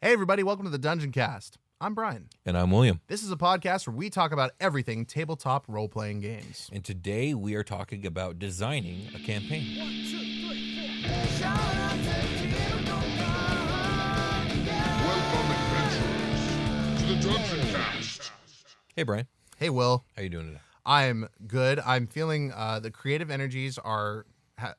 Hey everybody, welcome to the Dungeoncast. I'm Brian. And I'm William. This is a podcast where we talk about everything tabletop role-playing games. And today we are talking about designing a campaign. 1, 2, 3, 4. Welcome, adventurers, to the Dungeoncast. Hey, Brian. Hey Will. How you doing today? I'm good. I'm feeling the creative energies are...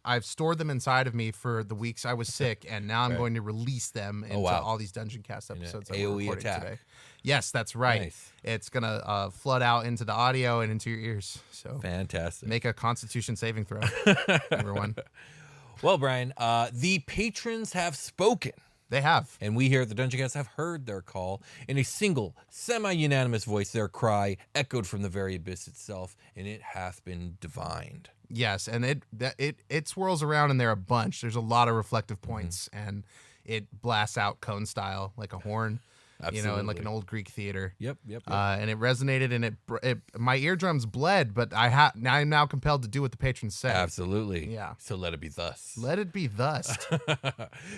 I've stored them inside of me for the weeks I was sick, and now I'm going to release them into all these Dungeoncast episodes that we're AOE recording attack. today. Yes, that's right. Nice. It's going to flood out into the audio and into your ears. So Fantastic. make a Constitution saving throw, everyone. Well, Brian, the patrons have spoken. They have. And we here at the Dungeoncast have heard their call. In a single, semi-unanimous voice, their cry echoed from the very abyss itself, and it hath been divined. Yes, and it swirls around in there a bunch. There's a lot of reflective points, and it blasts out cone style like a horn, Absolutely. in like an old Greek theater. Yep. And it resonated, and my eardrums bled, but I'm now compelled to do what the patrons say. Absolutely. Yeah. So let it be thus. Let it be thus.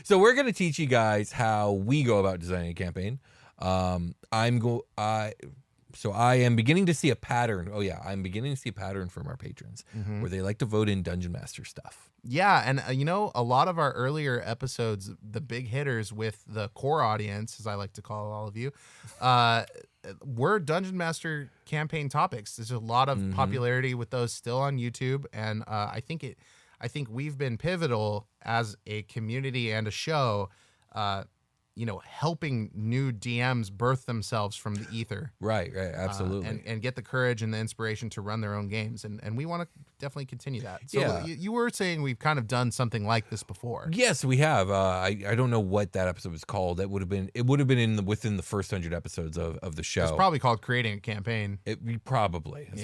So we're going to teach you guys how we go about designing a campaign. So I am beginning to see a pattern. Oh yeah, I'm beginning to see a pattern from our patrons where they like to vote in Dungeon Master stuff. Yeah, and a lot of our earlier episodes, the big hitters with the core audience, as I like to call all of you, were Dungeon Master campaign topics. There's a lot of popularity with those still on YouTube, and I think we've been pivotal as a community and a show. Helping new DMs birth themselves from the ether. Right, absolutely. And get the courage and the inspiration to run their own games. And we want to definitely continue that. So Yeah. you were saying we've kind of done something like this before. Yes, we have. I don't know what that episode was called. It would have been within the first 100 episodes of the show. It's probably called Creating a Campaign. That's Yeah.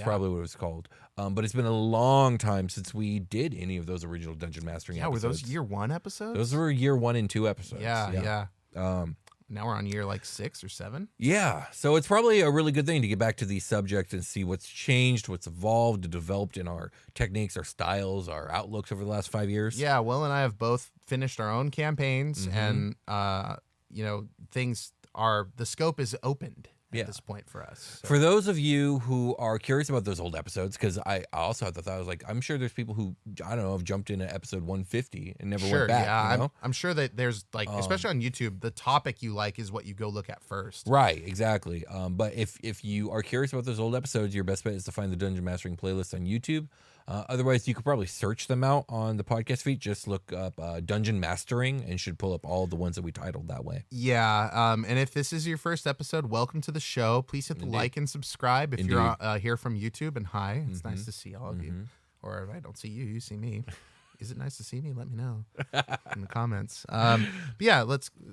probably what it was called. But it's been a long time since we did any of those original dungeon mastering episodes. Were those year one episodes? Those were year 1 and 2 episodes. Yeah. Now we're on year like 6 or 7. Yeah, so it's probably a really good thing to get back to these subjects and see what's changed, what's evolved, developed in our techniques, our styles, our outlooks over the last 5 years. Yeah, Will and I have both finished our own campaigns, and the scope is opened at this point for us. So. For those of you who are curious about those old episodes, because I also had the thought, I was like, I'm sure there's people who, I don't know, have jumped in at episode 150 and never went back. Yeah, you know? I'm sure that there's especially on YouTube, the topic you like is what you go look at first. Right, exactly. But if you are curious about those old episodes, your best bet is to find the Dungeon Mastering playlist on YouTube. Otherwise, you could probably search them out on the podcast feed. Just look up Dungeon Mastering and should pull up all the ones that we titled that way. Yeah, and if this is your first episode, welcome to the show. Please hit the like and subscribe if you're here from YouTube. And hi, it's nice to see all of you. Or if I don't see you, you see me. Is it nice to see me? Let me know in the comments. But yeah,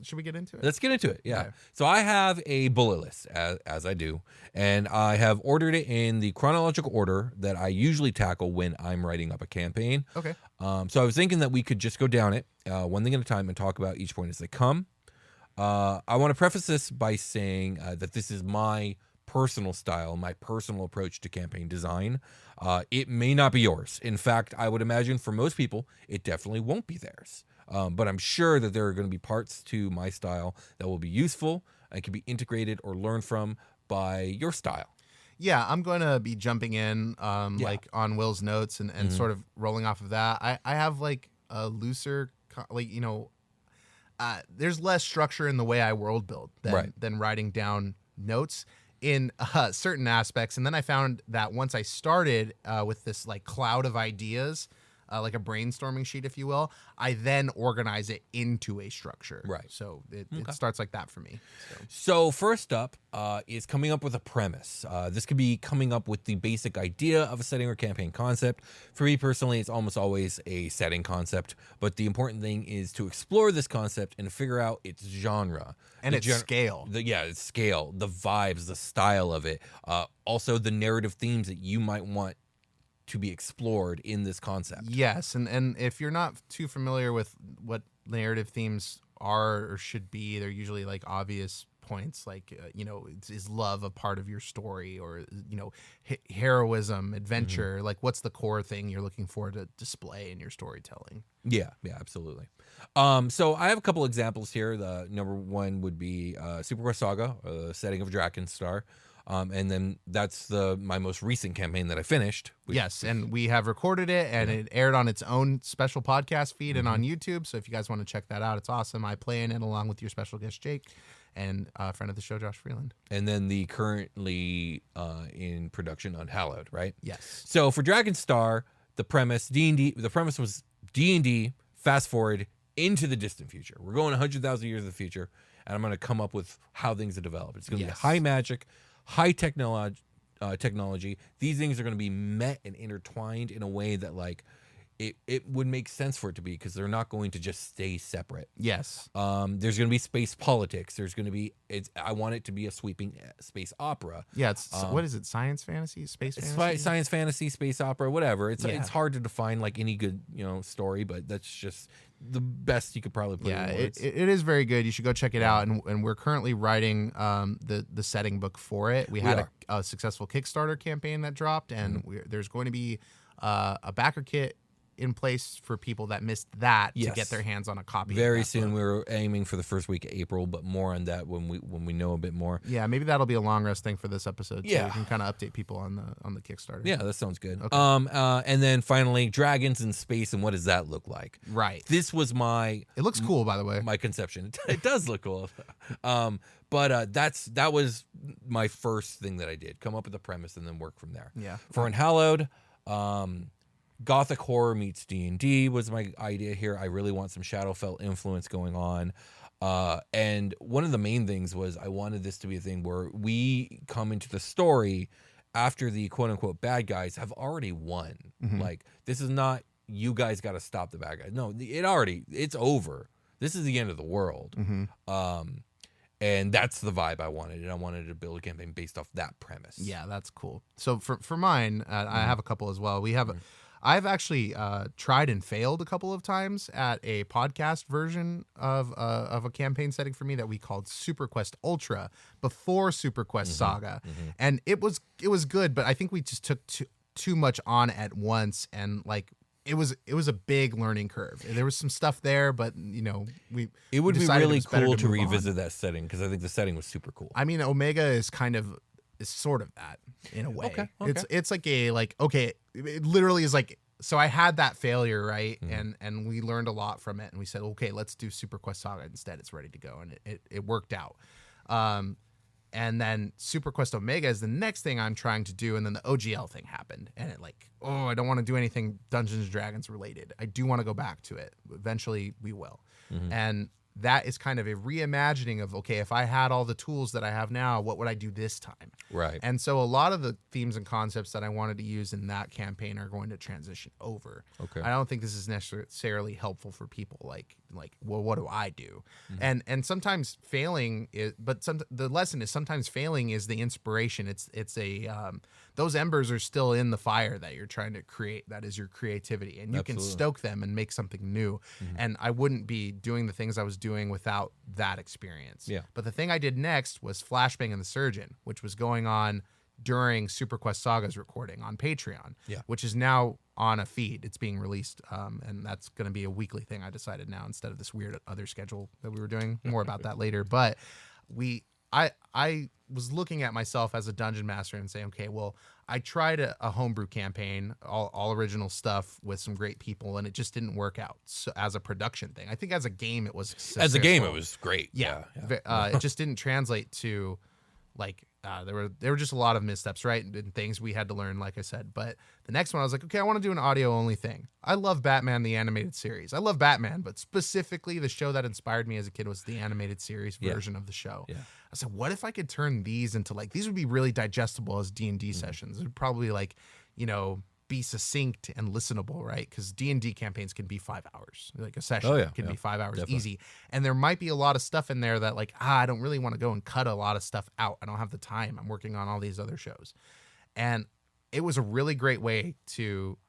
should we get into it? Let's get into it. Yeah. Okay. So I have a bullet list, as I do, and I have ordered it in the chronological order that I usually tackle when I'm writing up a campaign. Okay. So I was thinking that we could just go down it one thing at a time and talk about each point as they come. I want to preface this by saying that this is my personal style, my personal approach to campaign design. It may not be yours. In fact, I would imagine for most people, it definitely won't be theirs. But I'm sure that there are going to be parts to my style that will be useful and can be integrated or learned from by your style. Yeah, I'm going to be jumping in like on Will's notes and sort of rolling off of that. I have like a looser, there's less structure in the way I world build than writing down notes in certain aspects. And then I found that once I started with this like cloud of ideas, like a brainstorming sheet, if you will, I then organize it into a structure. Right. So it starts like that for me. So first up is coming up with a premise. This could be coming up with the basic idea of a setting or campaign concept. For me personally, it's almost always a setting concept, but the important thing is to explore this concept and figure out its genre. And its scale. Its scale, the vibes, the style of it. Also the narrative themes that you might want to be explored in this concept. Yes, and if you're not too familiar with what narrative themes are or should be, they're usually like obvious points, like is love a part of your story, or heroism, adventure? Like, what's the core thing you're looking for to display in your storytelling? Yeah, absolutely. So I have a couple examples here. The number one would be Super Quest Saga, setting of Dragonstar. And then that's my most recent campaign that I finished. Yes, and we have recorded it, and it aired on its own special podcast feed and on YouTube. So if you guys want to check that out, it's awesome. I play in it along with your special guest Jake and a friend of the show, Josh Freeland. And then the currently in production Unhallowed, right? Yes. So for Dragonstar, the premise was D&D fast forward into the distant future. We're going 100,000 years in the future, and I'm going to come up with how things are developed. It's going to be high magic, high technology. These things are going to be met and intertwined in a way that like it would make sense for it to be, because they're not going to just stay separate. Yes. There's going to be space politics. There's going to be I want it to be a sweeping space opera. Yeah. It's what is it? Science fantasy, space fantasy, science fantasy, space opera, whatever. It's hard to define like any good story, but that's just the best you could probably put in words. It is very good. You should go check it out. And we're currently writing the setting book for it. We had a successful Kickstarter campaign that dropped, and there's going to be a backer kit in place for people that missed that to get their hands on a copy. Very soon. We were aiming for the first week of April, but more on that when we know a bit more. Yeah, maybe that'll be a long rest thing for this episode. So we can kind of update people on the Kickstarter. Yeah, that sounds good. Okay. And then finally, dragons in space, and what does that look like? Right. This was it looks cool, by the way. My conception. It does look cool. But that was my first thing that I did. Come up with a premise and then work from there. Yeah. For Unhallowed, Gothic horror meets D&D was my idea here. I really want some Shadowfell influence going on. And one of the main things was I wanted this to be a thing where we come into the story after the quote-unquote bad guys have already won. Like, this is not, you guys got to stop the bad guys. No, it's over. This is the end of the world. And that's the vibe I wanted. And I wanted to build a campaign based off that premise. Yeah, that's cool. So for mine, I have a couple as well. I've actually tried and failed a couple of times at a podcast version of a campaign setting for me that we called Super Quest Ultra before Super Quest Saga, and it was good, but I think we just took too much on at once, and like it was a big learning curve. There was some stuff there, but it would be really cool to revisit that setting, because I think the setting was super cool. I mean, Omega is sort of that in a way. Okay. It's like it literally is like, so I had that failure, right? And we learned a lot from it, and we said, okay, let's do Super Quest Saga instead. It's ready to go, and it worked out. And then Super Quest Omega is the next thing I'm trying to do, and then the OGL thing happened, and I don't want to do anything Dungeons & Dragons related. I do want to go back to it. Eventually we will. And that is kind of a reimagining of, okay, if I had all the tools that I have now, what would I do this time? Right. And so a lot of the themes and concepts that I wanted to use in that campaign are going to transition over. Okay. I don't think this is necessarily helpful for people like, well, what do I do? And sometimes failing is, but the lesson is sometimes failing is the inspiration. It's those embers are still in the fire that you're trying to create. That is your creativity, and you can stoke them and make something new. And I wouldn't be doing the things I was doing without that experience. Yeah. But the thing I did next was Flashbang and the Surgeon, which was going on during Super Quest Saga's recording on Patreon, which is now on a feed. It's being released, and that's going to be a weekly thing, I decided now, instead of this weird other schedule that we were doing. More about that later. But I was looking at myself as a dungeon master and saying, okay, well, I tried a homebrew campaign, all original stuff with some great people, and it just didn't work out. So as a production thing, I think as a game it was successful. As a game it was great. Yeah. It just didn't translate to there were just a lot of missteps, right? And things we had to learn, like I said. But the next one, I was like, okay, I want to do an audio only thing. I love Batman, the animated series. I love Batman, but specifically the show that inspired me as a kid was the animated series version of the show. Yeah. I said, what if I could turn these into these would be really digestible as D&D sessions. It would probably be succinct and listenable, right? Because D&D campaigns can be 5 hours. Like a session can be 5 hours easy. And there might be a lot of stuff in there that I don't really want to go and cut a lot of stuff out. I don't have the time. I'm working on all these other shows. And it was a really great way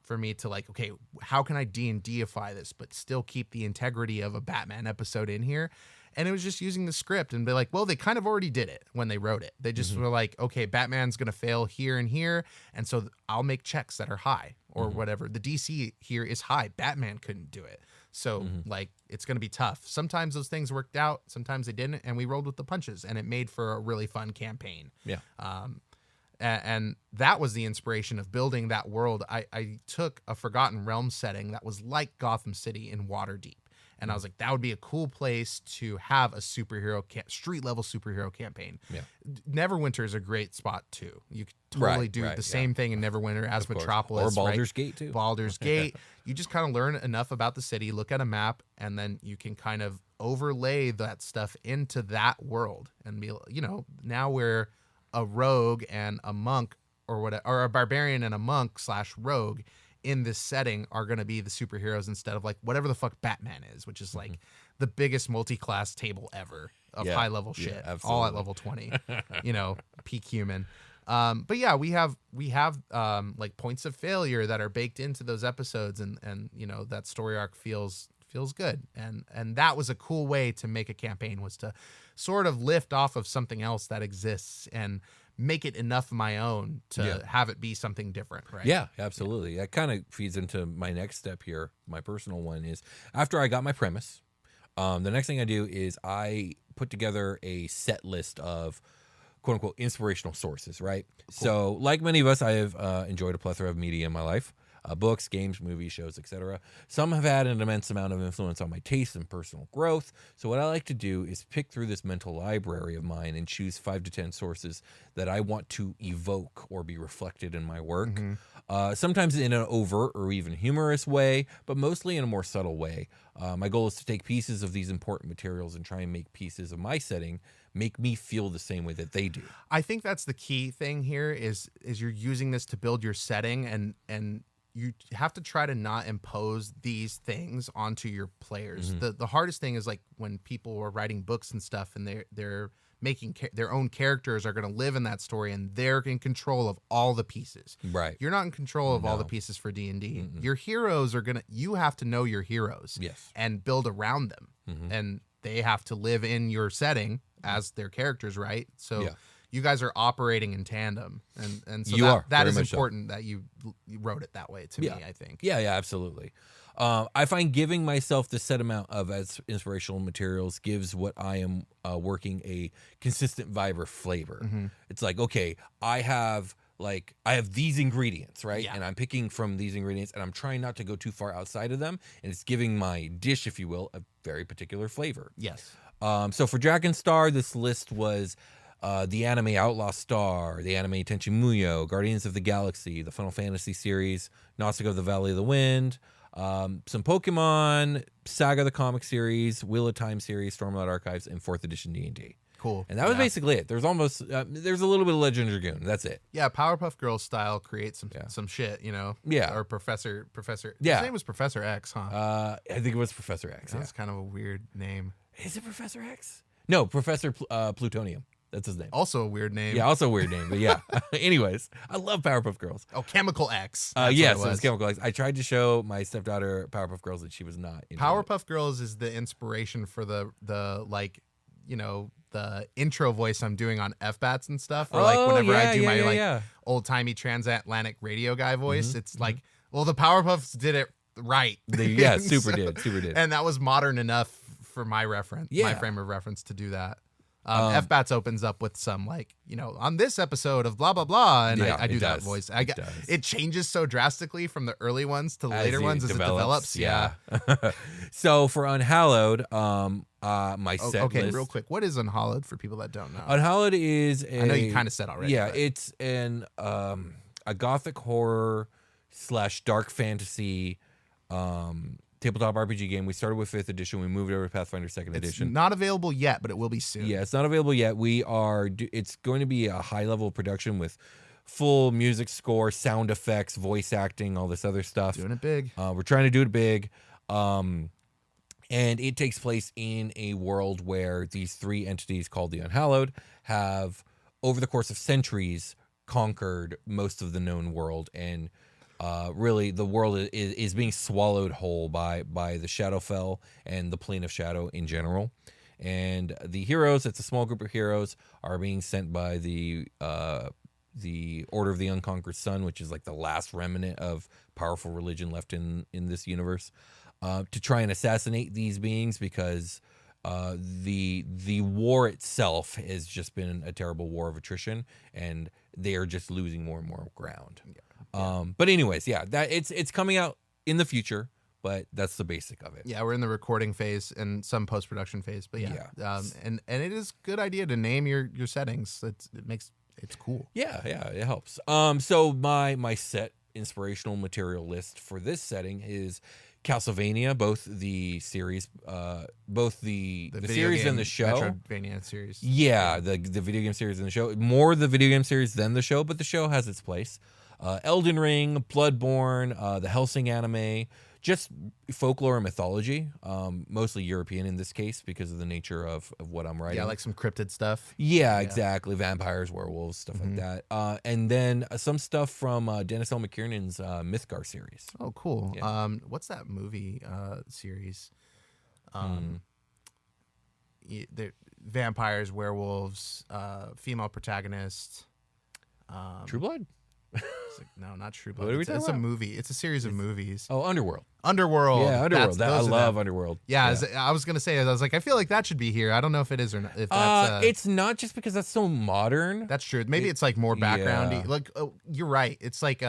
for me to okay, how can I D&D-ify this but still keep the integrity of a Batman episode in here? And it was just using the script and be like, well, they kind of already did it when they wrote it. They just were like, okay, Batman's going to fail here and here. And so I'll make checks that are high or whatever. The DC here is high. Batman couldn't do it. So like, it's going to be tough. Sometimes those things worked out. Sometimes they didn't. And we rolled with the punches and it made for a really fun campaign. Yeah. And that was the inspiration of building that world. I took a Forgotten Realms setting that was like Gotham City in Waterdeep. And I was like, that would be a cool place to have a superhero street level superhero campaign. Yeah. Neverwinter is a great spot too. You could totally do the same thing in Neverwinter as Metropolis. Or Baldur's Gate too. Baldur's Gate. You just kind of learn enough about the city, look at a map, and then you can kind of overlay that stuff into that world and be, now we're a rogue and a monk or whatever, or a barbarian and a monk / rogue in this setting are going to be the superheroes instead of like whatever the fuck Batman is, which is like the biggest multi-class table ever of high level shit, all at level 20, peak human. But yeah, we have like points of failure that are baked into those episodes and that story arc feels good. And that was a cool way to make a campaign, was to sort of lift off of something else that exists and make it enough my own to have it be something different, right? Yeah, absolutely. That kind of feeds into my next step here. My personal one is, after I got my premise, the next thing I do is I put together a set list of quote unquote inspirational sources, right? Cool. So like many of us, I have enjoyed a plethora of media in my life. Books, games, movies, shows, etc. Some have had an immense amount of influence on my taste and personal growth. So what I like to do is pick through this mental library of mine and choose 5 to 10 sources that I want to evoke or be reflected in my work. Sometimes in an overt or even humorous way, but mostly in a more subtle way. My goal is to take pieces of these important materials and try and make pieces of my setting make me feel the same way that they do. I think that's the key thing here is you're using this to build your setting, and you have to try to not impose these things onto your players. The hardest thing is like when people are writing books and stuff and they're making their own characters are going to live in that story and they're in control of all the pieces. Right. You're not in control of all the pieces for D&D. Your heroes you have to know your heroes and build around them. And they have to live in your setting as their characters, right? So you guys are operating in tandem, and so that is important that you wrote it that way to me, I think. Yeah, absolutely. I find giving myself the set amount of inspirational materials gives what I am working a consistent vibe or flavor. It's like, okay, I have these ingredients, right? And I'm picking from these ingredients and I'm trying not to go too far outside of them. And it's giving my dish, if you will, a very particular flavor. Yes. So for Drakenstar, this list was the anime Outlaw Star, the anime Tenchi Muyo, Guardians of the Galaxy, the Final Fantasy series, Nausicaa of the Valley of the Wind, some Pokemon, Saga the comic series, Wheel of Time series, Stormlight Archives, and 4th edition D&D. Cool. And that was basically it. There's almost there's a little bit of Legend of Dragoon. That's it. Yeah, Powerpuff Girls style creates some shit, Yeah. Or Professor. Yeah. His name was Professor X, huh? I think it was Professor X. That's kind of a weird name. Is it Professor X? No, Professor Plutonium. That's his name. Also a weird name. Yeah, also a weird name, but yeah. Anyways, I love Powerpuff Girls. Oh, Chemical X. Yes, it was Chemical X. I tried to show my stepdaughter Powerpuff Girls and she was not. Powerpuff Girls is the inspiration for the intro voice I'm doing on FBATs and stuff. Or whenever I do my old timey transatlantic radio guy voice, it's like, well, the Powerpuffs did it right. Super did. And that was modern enough for my reference, my frame of reference to do that. FBATS opens up with some on this episode of blah blah blah, and I do that voice. It changes so drastically from the early ones to the later ones as it develops. Yeah. So for Unhallowed, my set list. Real quick, what is Unhallowed for people that don't know? Unhallowed is I know you kind of said already. Yeah, it's a gothic horror / dark fantasy tabletop RPG game. We started with 5th edition. We moved over to Pathfinder 2nd edition. It's not available yet, but it will be soon. Yeah, it's not available yet. It's going to be a high level production with full music score, sound effects, voice acting, all this other stuff. Doing it big. We're trying to do it big. And it takes place in a world where these 3 entities called the Unhallowed have, over the course of centuries, conquered most of the known world, and really the world is being swallowed whole by the Shadowfell and the Plane of Shadow in general. And the heroes, it's a small group of heroes, are being sent by the Order of the Unconquered Sun, which is like the last remnant of powerful religion left in this universe, to try and assassinate these beings because the war itself has just been a terrible war of attrition, and they are just losing more and more ground. But anyways, that it's coming out in the future, but that's the basic of it. Yeah, we're in the recording phase and some post-production phase, but and it is a good idea to name your settings. It's cool. Yeah, it helps. So my set inspirational material list for this setting is Castlevania, both the series, both the series and the show. Metroidvania series. Yeah, the video game series and the show. More the video game series than the show, but the show has its place. Elden Ring, Bloodborne, the Hellsing anime, just folklore and mythology, mostly European in this case because of the nature of what I'm writing. Yeah, like some cryptid stuff. Yeah, exactly. Vampires, werewolves, stuff like that. And then some stuff from Dennis L. McKiernan's Mythgar series. Oh, cool. Yeah. What's that movie series? Vampires, werewolves, female protagonist. True Blood? No, not True Blood. What are we It's talking a about? movie. It's a series of movies. Oh, Underworld. Underworld. Yeah, Underworld. I Those are love them. Underworld. Yeah, I was gonna say. I was like, I feel like that should be here. I don't know if it is or not. If that's, It's not just because that's so modern. that's true. Maybe it's like more backgroundy. Yeah. Like, you're right. It's like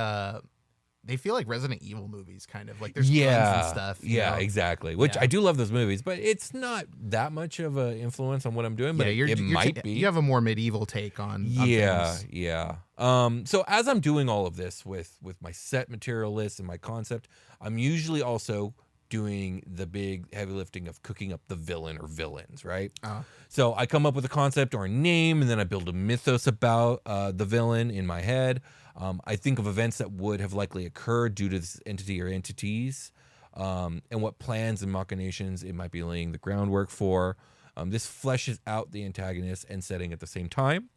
they feel like Resident Evil movies, kind of like there's guns and stuff. you Yeah, know? exactly. Which Yeah. I do love those movies, but it's not that much of an influence on what I'm doing. But it might be. You have a more medieval take on Yeah, things. yeah. So as I'm doing all of this with my set material list and my concept, I'm usually also doing the big heavy lifting of cooking up the villain or villains, right? So I come up with a concept or a name, and then I build a mythos about the villain in my head. I think of events that would have likely occurred due to this entity or entities, and what plans and machinations it might be laying the groundwork for. This fleshes out the antagonist and setting at the same time.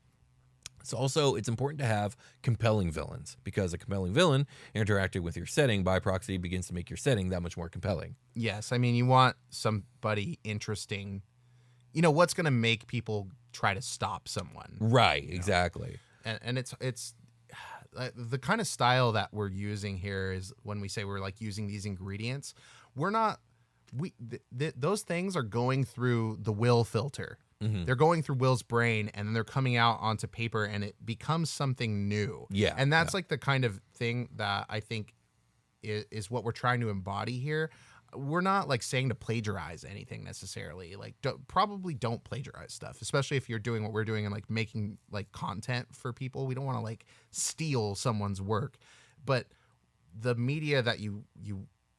It's important to have compelling villains, because a compelling villain interacting with your setting by proxy begins to make your setting that much more compelling. Yes, I mean, you want somebody interesting. You know, what's going to make people try to stop someone, Right, exactly. and it's the kind of style that we're using here is when we say we're like using these ingredients, we're not. Those things are going through the will filter. They're going through Will's brain, and then they're coming out onto paper, and it becomes something new. Yeah, and that's like the kind of thing that I think is what we're trying to embody here. We're not like saying to plagiarize anything necessarily. Like, probably don't plagiarize stuff, especially if you're doing what we're doing and like making like content for people. We don't want to like steal someone's work, but the media that you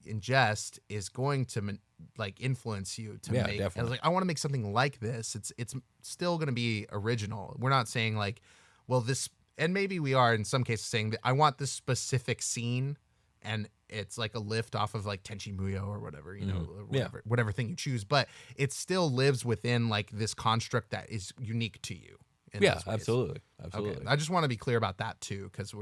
ingest is going to like influence you to make. Definitely. I was like, I want to make something like this. It's still going to be original. We're not saying like, well, this, and maybe we are in some cases saying that I want this specific scene, and it's like a lift off of like Tenchi Muyo or whatever, you know, whatever thing you choose, but it still lives within like this construct that is unique to you. Yeah, absolutely. Okay. I just want to be clear about that too, because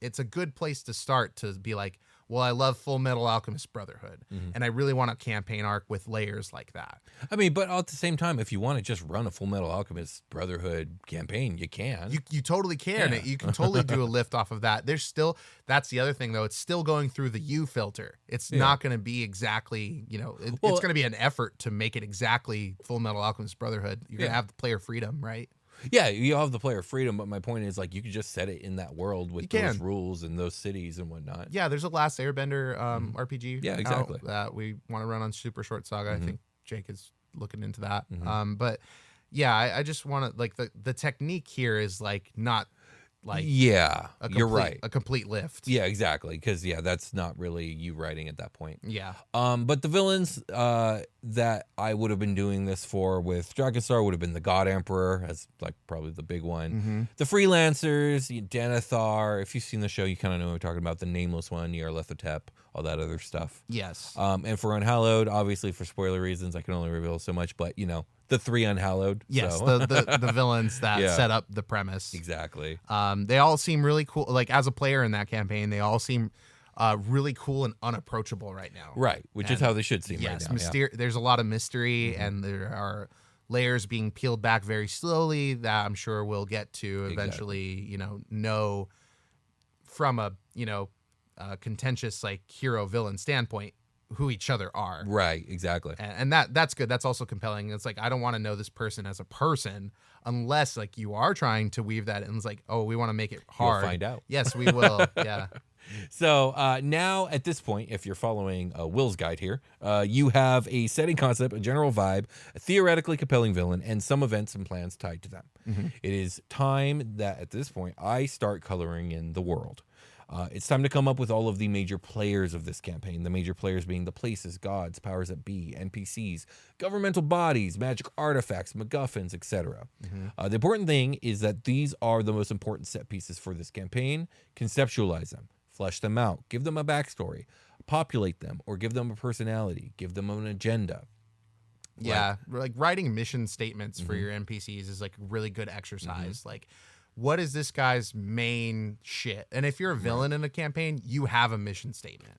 it's a good place to start to be like, well, I love Full Metal Alchemist Brotherhood, and I really want a campaign arc with layers like that. I mean, but at the same time, if you want to just run a Full Metal Alchemist Brotherhood campaign, you can. You totally can. Yeah. You can totally do a lift off of that. That's the other thing though. It's still going through the U filter. It's not going to be exactly, it's going to be an effort to make it exactly Full Metal Alchemist Brotherhood. You're going to have the player freedom, right? Yeah, you have the player freedom, but my point is like you could just set it in that world with those rules and those cities and whatnot. Yeah, there's a Last Airbender RPG. Yeah, exactly. That we want to run on Super Short Saga. I think Jake is looking into that. But yeah, I just want to like the technique here is like not like you're right. A complete lift. Yeah, exactly. Because that's not really you writing at that point. Yeah. But the villains that I would have been doing this for with Dragonstar would have been the God Emperor, as like probably the big one. The freelancers, Denethor. If you've seen the show, you kind of know what we're talking about. The nameless one, Nyarlathotep, all that other stuff. Yes. And for Unhallowed, obviously for spoiler reasons, I can only reveal so much. But the three Unhallowed. Yes, so. the villains that set up the premise. Exactly. They all seem really cool. Like as a player in that campaign, they all seem really cool and unapproachable right now. Right, which is how they should seem Yes, right now. there's a lot of mystery, and there are layers being peeled back very slowly that I'm sure we'll get to eventually, know from a, contentious like hero villain standpoint who each other are. Right, exactly. And that's good. That's also compelling. It's like, I don't want to know this person as a person unless like you are trying to weave that in. It's like, oh, we want to make it hard. You'll find out. Yes, we will. Yeah. So now at this point, if you're following Will's guide here, you have a setting concept, a general vibe, a theoretically compelling villain, and some events and plans tied to them. It is time that at this point I start coloring in the world. It's time to come up with all of the major players of this campaign, the major players being the places, gods, powers that be, NPCs, governmental bodies, magic artifacts, MacGuffins, etc. The important thing is that these are the most important set pieces for this campaign. Conceptualize them, flesh them out, give them a backstory, populate them, or give them a personality, give them an agenda. Yeah, like writing mission statements for your NPCs is like a really good exercise. Like, what is this guy's main shit? And if you're a villain in a campaign, you have a mission statement.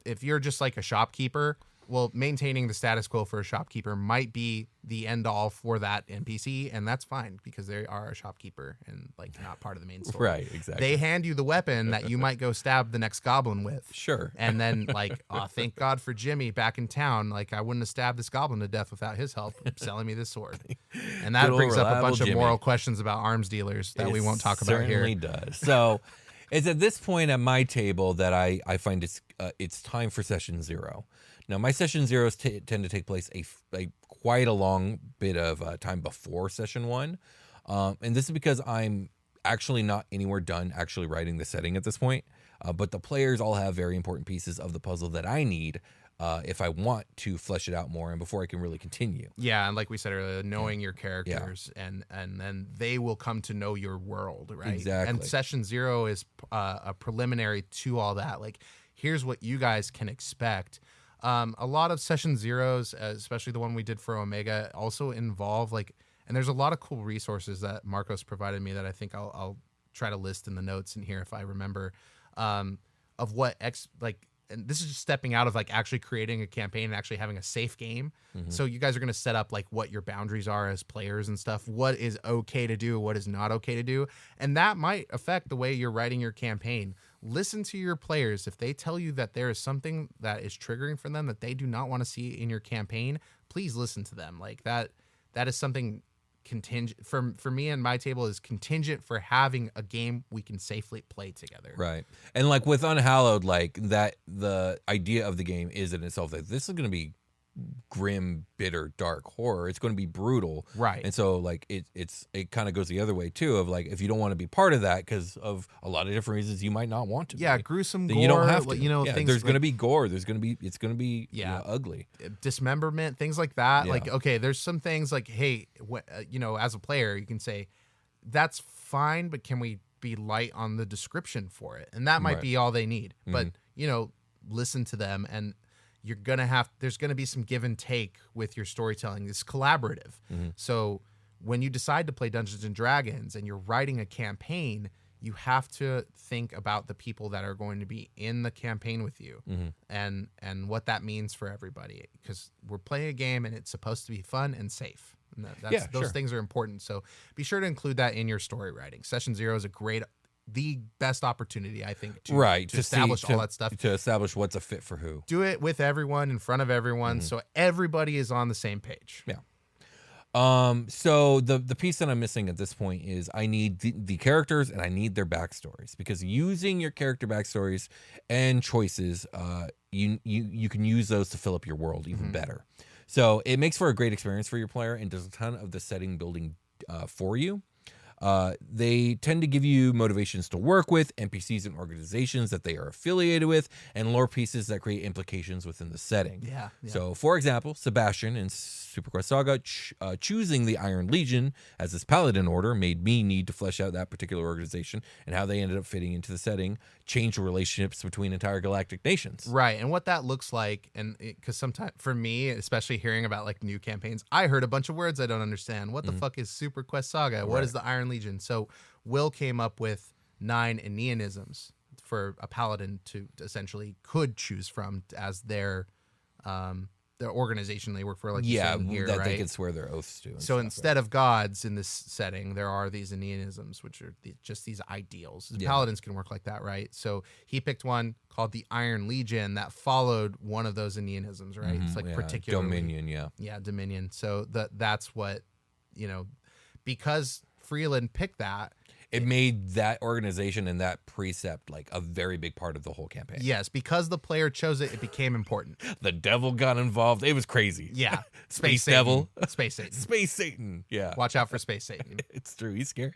If you're just like a shopkeeper, well, maintaining the status quo for a shopkeeper might be the end all for that NPC, and that's fine because they are a shopkeeper and like not part of the main story. Right, exactly. They hand you the weapon that you might go stab the next goblin with. Sure. And then like, oh, thank God for Jimmy back in town. Like, I wouldn't have stabbed this goblin to death without his help selling me this sword. And that Good old brings up a reliable bunch of Jimmy. moral questions about arms dealers that we won't talk about here. Certainly does. So it's at this point at my table that I find it's time for session 0. Now, my session zeros tend to take place quite a long bit of time before session 1. And this is because I'm actually not anywhere done actually writing the setting at this point. But the players all have very important pieces of the puzzle that I need if I want to flesh it out more and before I can really continue. Yeah, and like we said earlier, knowing your characters and then they will come to know your world, right? Exactly. And session 0 is a preliminary to all that. Like, here's what you guys can expect. A lot of session zeros, especially the one we did for Omega, also involve and there's a lot of cool resources that Marcos provided me that I think I'll try to list in the notes in here if I remember, of what and this is just stepping out of actually creating a campaign and actually having a safe game. So you guys are going to set up what your boundaries are as players and stuff, what is okay to do, what is not okay to do. And that might affect the way you're writing your campaign. Listen to your players. If they tell you that there is something that is triggering for them that they do not want to see in your campaign, please listen to them. That is something contingent for me and my table is contingent for having a game we can safely play together. Right. And with Unhallowed, that the idea of the game is in itself that this is going to be grim, bitter, dark horror. It's going to be brutal. Right. And so it kind of goes the other way too of if you don't want to be part of that because of a lot of different reasons you might not want to. Yeah, be, gruesome then gore. you don't have to. Things there's going to be gore. It's going to be ugly. Dismemberment, things like that. Yeah. Okay, there's some things hey, as a player, you can say that's fine, but can we be light on the description for it? And that might be all they need. But listen to them, and there's gonna be some give and take with your storytelling. It's collaborative. So when you decide to play Dungeons and Dragons and you're writing a campaign, you have to think about the people that are going to be in the campaign with you and what that means for everybody, because we're playing a game and it's supposed to be fun and safe. And those things are important. So be sure to include that in your story writing. Session 0 is the best opportunity, I think, to establish all that stuff. To establish what's a fit for who. Do it with everyone, in front of everyone, so everybody is on the same page. Yeah. So the piece that I'm missing at this point is I need the characters and I need their backstories, because using your character backstories and choices, you can use those to fill up your world even better. So it makes for a great experience for your player and does a ton of the setting building for you. They tend to give you motivations to work with, NPCs and organizations that they are affiliated with, and lore pieces that create implications within the setting. Yeah. So, for example, Sebastian in Super Quest Saga choosing the Iron Legion as his paladin order made me need to flesh out that particular organization and how they ended up fitting into the setting, change the relationships between entire galactic nations. Right, and what that looks like, and because sometimes for me, especially hearing about new campaigns, I heard a bunch of words I don't understand. What the fuck is Super Quest Saga? What is the Iron Legion? So Will came up with 9 Aeneanisms for a paladin to essentially could choose from as their organization they work for, like you're saying here, that right? they can swear their oaths to. So instead of gods in this setting, there are these Aeneanisms, which are just these ideals. Paladins can work like that, right? So he picked one called the Iron Legion that followed one of those Aeneanisms, right? It's like particularly Dominion, yeah, Dominion. So that's what, because Freeland picked that. It made that organization and that precept like a very big part of the whole campaign. Yes, because the player chose it, it became important. The devil got involved. It was crazy. Yeah. Space devil. Space Satan. Space Satan. Yeah. Watch out for Space Satan. It's true. He's scary.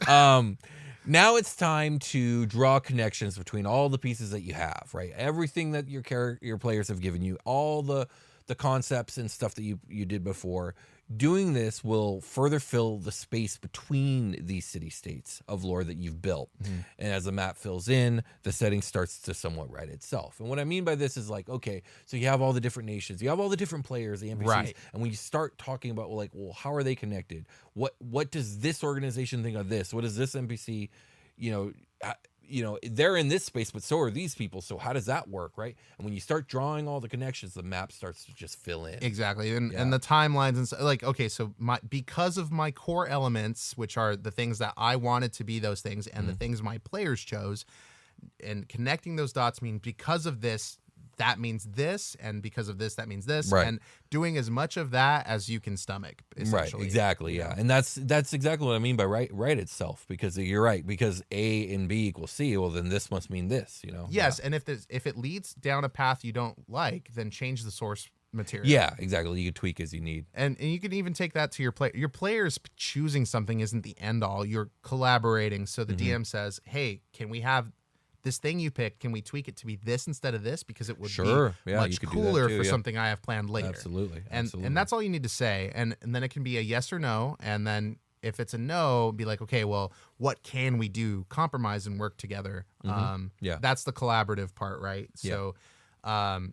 Now it's time to draw connections between all the pieces that you have, right? Everything that your players have given you, all the concepts and stuff that you did before. Doing this will further fill the space between these city-states of lore that you've built. And as the map fills in, the setting starts to somewhat write itself. And what I mean by this is like, okay, so you have all the different nations, you have all the different players, the NPCs, right. And when you start talking about well, how are they connected? What does this organization think of this? What does this NPC, they're in this space, but so are these people. So how does that work, right? And when you start drawing all the connections, the map starts to just fill in. Exactly, and the timelines and like, okay, so because of my core elements, which are the things that I wanted to be those things, and the things my players chose, and connecting those dots mean because of this, that means this, and because of this, that means this, right. And doing as much of that as you can stomach, essentially. Right, exactly, yeah. And that's exactly what I mean by write itself, because you're right, because A and B equals C, well, then this must mean this, Yes, and if it leads down a path you don't like, then change the source material. Yeah, exactly. You can tweak as you need. And you can even take that to your player. Your players choosing something isn't the end all. You're collaborating. So the DM says, hey, can we have this thing you picked, can we tweak it to be this instead of this? Because it would be much cooler for something I have planned later. Absolutely. And that's all you need to say. And then it can be a yes or no. And then if it's a no, be like, okay, well, what can we do? Compromise and work together. That's the collaborative part, right? So, and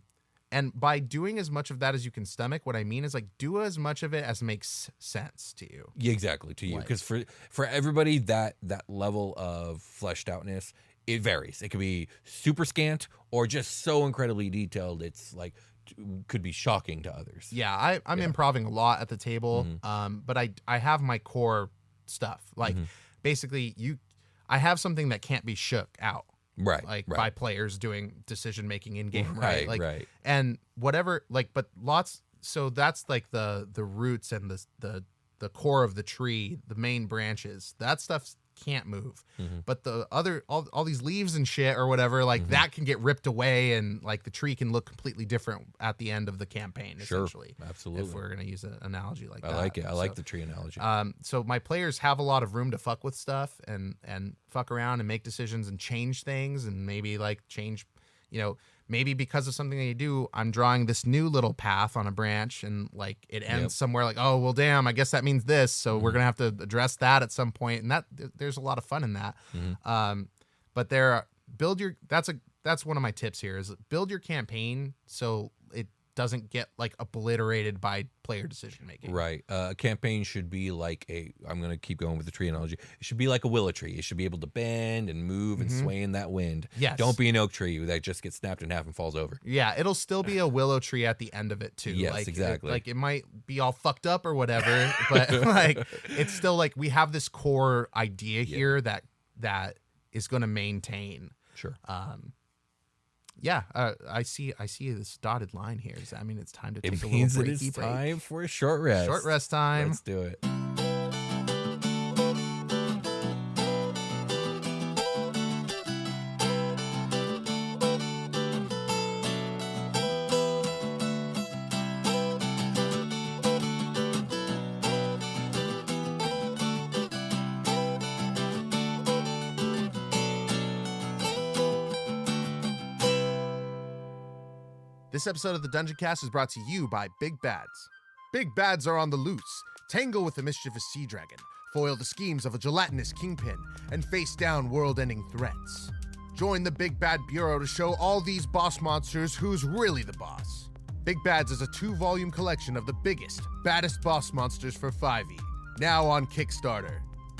by doing as much of that as you can stomach, what I mean is like do as much of it as makes sense to you. Yeah, exactly, to you. Because for everybody, that level of fleshed outness, it varies. It could be super scant or just so incredibly detailed. It's like could be shocking to others. Yeah, I'm improving a lot at the table, but I have my core stuff. Like basically, I have something that can't be shook out. Right. By players doing decision making in game. Right. Like, and whatever. Like, but lots. So that's like the roots and the core of the tree, the main branches. That stuff can't move, but the other all these leaves and shit or whatever, like that can get ripped away, and like the tree can look completely different at the end of the campaign. Essentially, absolutely. If we're gonna use an analogy like that, I like it. I like the tree analogy. So my players have a lot of room to fuck with stuff and fuck around and make decisions and change things, and maybe like change, maybe because of something they do, I'm drawing this new little path on a branch, and like it ends somewhere like, oh, well, damn, I guess that means this. So we're going to have to address that at some point. And there's a lot of fun in that. But that's one of my tips here is build your campaign so it doesn't get like obliterated by player decision making. Right. A campaign should be like I'm going to keep going with the tree analogy. It should be like a willow tree. It should be able to bend and move and sway in that wind. Yes. Don't be an oak tree that just gets snapped in half and falls over. Yeah, it'll still be a willow tree at the end of it too. Yes, exactly. It might be all fucked up or whatever, but like it's still like we have this core idea here that is going to maintain. Sure. I see this dotted line here. Does that mean it's time to take a little means breaky it is break? time for a short rest. Short rest time. Let's do it. This episode of the Dungeoncast is brought to you by Big Bads. Big Bads are on the loose. Tangle with the mischievous sea dragon, foil the schemes of a gelatinous kingpin, and face down world-ending threats. Join the Big Bad Bureau to show all these boss monsters who's really the boss. Big Bads is a 2-volume collection of the biggest, baddest boss monsters for 5e, now on Kickstarter.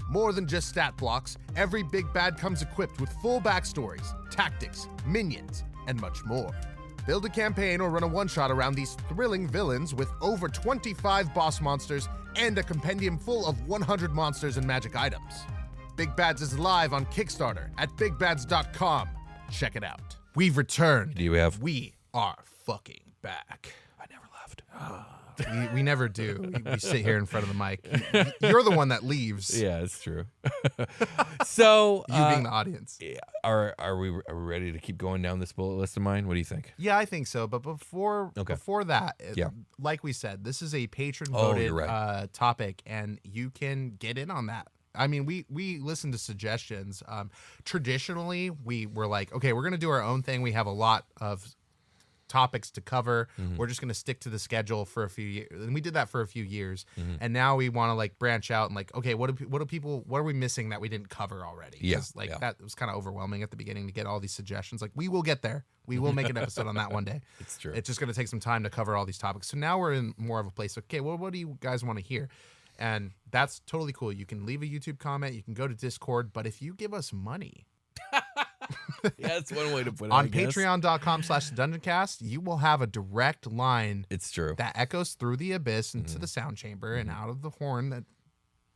More than just stat blocks, every big bad comes equipped with full backstories, tactics, minions, and much more. Build a campaign or run a one-shot around these thrilling villains with over 25 boss monsters and a compendium full of 100 monsters and magic items. Big Bads is live on Kickstarter at bigbads.com. Check it out. We've returned. We are fucking back. I never left. We never do. We sit here in front of the mic. You're the one that leaves. Yeah, it's true. So You being the audience. Are we ready to keep going down this bullet list of mine? What do you think? Yeah, I think so. But before that, Yeah. like we said, this is a patron Oh, voted you're right. topic, and you can get in on that. I mean, we listen to suggestions. Traditionally, we were like, okay, we're gonna do our own thing. We have a lot of topics to cover. We're just going to stick to the schedule for a few years, and we did that for a few years. And now we want to like branch out and like, okay, what are we missing that we didn't cover already? 'Cause, that was kind of overwhelming at the beginning to get all these suggestions. Like, we will get there. We will make an episode on that one day. It's true. It's just going to take some time to cover all these topics. So now we're in more of a place. Okay, well, what do you guys want to hear? And that's totally cool. You can leave a YouTube comment. You can go to Discord. But if you give us money, Yeah, that's one way to put it. on I guess. patreon.com/Dungeoncast, you will have a direct line It's true. that echoes through the abyss into the sound chamber and out of the horn that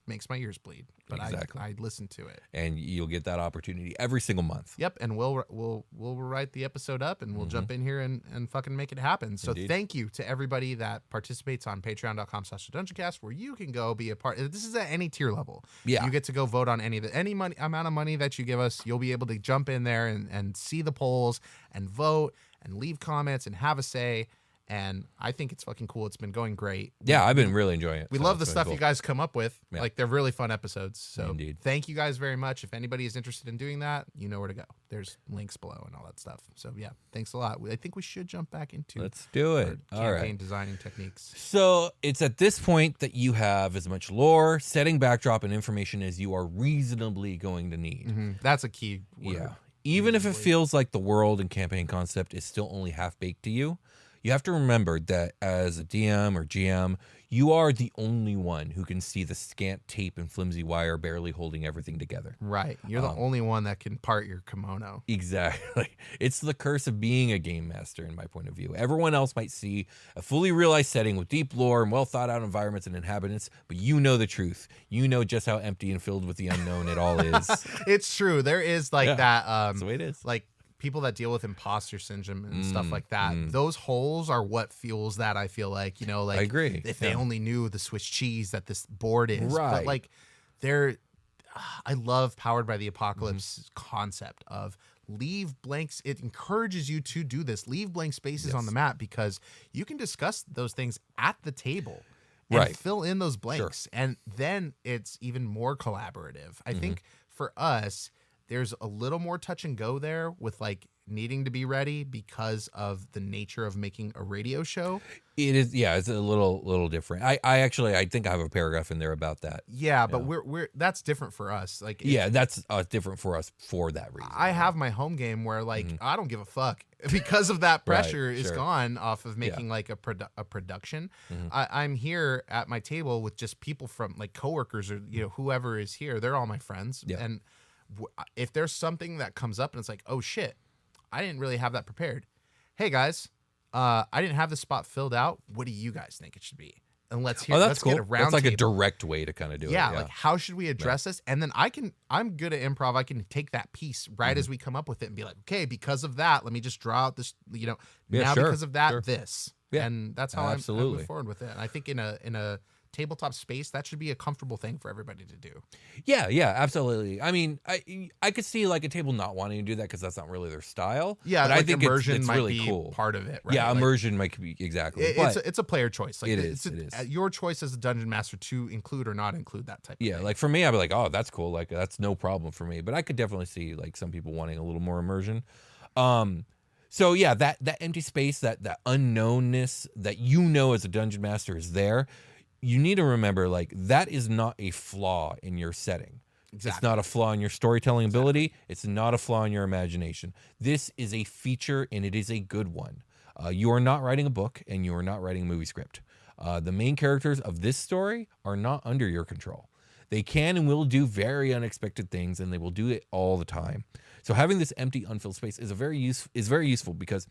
makes my ears bleed. But Exactly. I listen to it. And you'll get that opportunity every single month. Yep, and we'll write the episode up and we'll jump in here and fucking make it happen. So Indeed. thank you to everybody that participates on patreon.com/Dungeoncast, where you can go be a part. This is at any tier level. Yeah. You get to go vote on any amount of money that you give us. You'll be able to jump in there and see the polls and vote and leave comments and have a say. And I think it's fucking cool. It's been going great. Yeah, I've been really enjoying it. We So love the it's been stuff cool. you guys come up with. Yeah. Like, they're really fun episodes. So Indeed. thank you guys very much. If anybody is interested in doing that, you know where to go. There's links below and all that stuff. So yeah, thanks a lot. I think we should jump back into Let's do our it. All campaign right. designing techniques. So it's at this point that you have as much lore, setting backdrop, and information as you are reasonably going to need. That's a key word. Yeah. Even if it Reasonably. feels like the world and campaign concept is still only half baked to you, you have to remember that as a DM or GM, you are the only one who can see the scant tape and flimsy wire barely holding everything together. Right. You're the only one that can part your kimono. Exactly. It's the curse of being a game master, in my point of view. Everyone else might see a fully realized setting with deep lore and well thought out environments and inhabitants, but you know the truth. You know just how empty and filled with the unknown it all is. It's true. There is like Yeah. that. That's the way it is. Like, people that deal with imposter syndrome and stuff like that, those holes are what fuels that. I feel like, like I agree. if they only knew the Swiss cheese that this board is. Right. But like, I love Powered by the Apocalypse concept of leave blanks. It encourages you to do this. Leave blank spaces on the map, because you can discuss those things at the table and Right. fill in those blanks. And then it's even more collaborative. I think for us, there's a little more touch and go there with like needing to be ready because of the nature of making a radio show. It is, yeah, it's a little different. I think I have a paragraph in there about that. Yeah, but we're that's different for us. Like, Yeah, that's different for us for that reason. I have my home game where like I don't give a fuck because of that pressure is sure. gone off of making like a production. I'm here at my table with just people from like coworkers or whoever is here. They're all my friends, Yeah. and if there's something that comes up and it's like, oh shit, I didn't really have that prepared. Hey guys, I didn't have the spot filled out. What do you guys think it should be? And let's hear. Oh, that's let's cool. Get a round That's like a table. direct way to kind of do it. Yeah, like how should we address this? And then I'm good at improv. I can take that piece right as we come up with it and be like, okay, because of that, let me just draw out this, Yeah, now sure, because of that, sure. this. Yeah, And that's how I absolutely. move forward with it. And I think in a tabletop space, that should be a comfortable thing for everybody to do. Yeah, absolutely. I mean, I could see like a table not wanting to do that because that's not really their style. Yeah, but like I think immersion it's might really be cool. part of it. Right? Yeah, Like, immersion might be exactly. But it's a player choice. Like It it's is. your choice as a dungeon master to include or not include that type. yeah, of thing. like for me, I'd be like, oh, that's cool. Like that's no problem for me. But I could definitely see like some people wanting a little more immersion. So yeah, that empty space, that unknownness that as a dungeon master is there. You need to remember, like, that is not a flaw in your setting. Exactly. It's not a flaw in your storytelling ability. It's not a flaw in your imagination. This is a feature, and it is a good one. You are not writing a book, and you are not writing a movie script. The main characters of this story are not under your control. They can and will do very unexpected things, and they will do it all the time. So having this empty, unfilled space is very useful because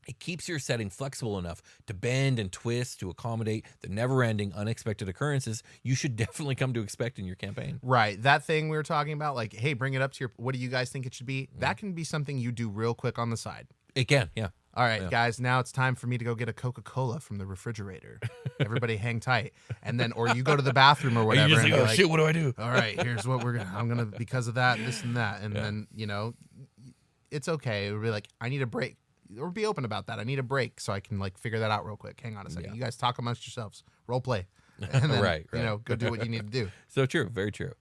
it keeps your setting flexible enough to bend and twist to accommodate the never-ending, unexpected occurrences you should definitely come to expect in your campaign. Right. That thing we were talking about, like, hey, bring it up to your, what do you guys think it should be? That can be something you do real quick on the side. It can, yeah. All right, guys, now it's time for me to go get a Coca-Cola from the refrigerator. Everybody hang tight. And then, or you go to the bathroom or whatever. And you just and like, be oh, like, shit, what do I do? all right, here's what I'm going to, because of that, this and that. And then, you know, it's okay. It'll be like, I need a break. Or be open about that. I need a break so I can like figure that out real quick. Hang on a second. You guys talk amongst yourselves. Role play. And then, Right. you know, go do what you need to do. So true. Very true.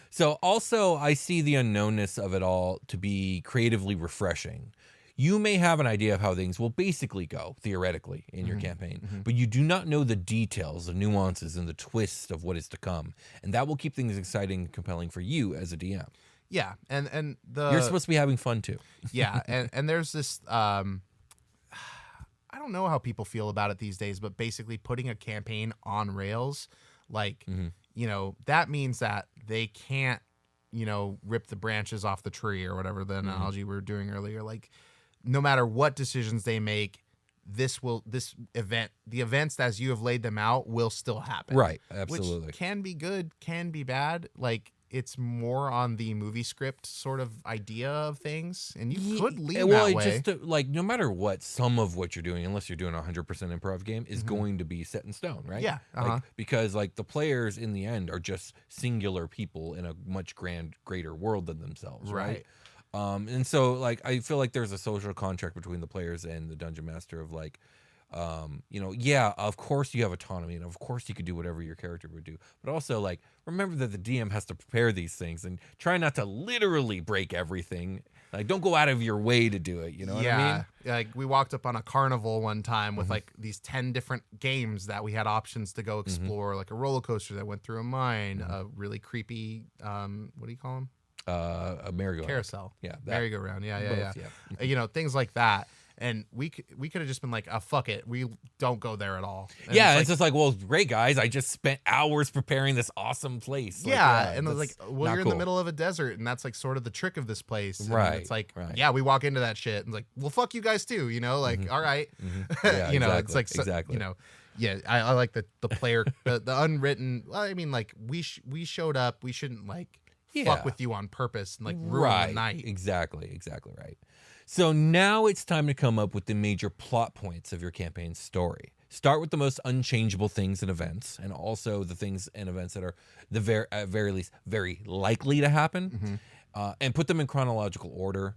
So also, I see the unknownness of it all to be creatively refreshing. You may have an idea of how things will basically go, theoretically, in your campaign, but you do not know the details, the nuances, and the twists of what is to come. And that will keep things exciting and compelling for you as a DM. Yeah. And You're supposed to be having fun, too. yeah. And there's this, I don't know how people feel about it these days, but basically putting a campaign on rails, like, you know, that means that they can't, you know, rip the branches off the tree or whatever the analogy we were doing earlier. Like, no matter what decisions they make, the events as you have laid them out will still happen. Right. Absolutely. Which can be good, can be bad. Like, it's more on the movie script sort of idea of things, and you could lean that way. Just like no matter what, some of what you're doing, unless you're doing a 100% improv game, is going to be set in stone, right? Yeah, like, because like the players in the end are just singular people in a much greater world than themselves, right? And so like I feel like there's a social contract between the players and the dungeon master of like, you know, yeah, of course you have autonomy and of course you could do whatever your character would do, but also like remember that the DM has to prepare these things and try not to literally break everything. Like don't go out of your way to do it, you know what I mean? Like we walked up on a carnival one time with like these 10 different games that we had options to go explore, like a roller coaster that went through a mine, a really creepy what do you call them? A merry-go-round. Carousel. Yeah. Merry-go-round. Yeah. Both, You know, things like that. And we could have just been like, oh, fuck it. We don't go there at all. And it's just like, well, great, guys. I just spent hours preparing this awesome place. Like, and it was like, well, you're in cool. the middle of a desert, and that's like sort of the trick of this place. And Right. it's like, right. yeah, we walk into that shit, and it's like, well, fuck you guys too, you know? Like, all right. Yeah, you know, exactly, it's like, exactly. you know, yeah, I like the player, the unwritten, well, I mean, like, we showed up. We shouldn't, like, fuck with you on purpose and, like, ruin the night. Exactly right. So now it's time to come up with the major plot points of your campaign's story. Start with the most unchangeable things and events, and also the things and events that are at very least very likely to happen, and put them in chronological order.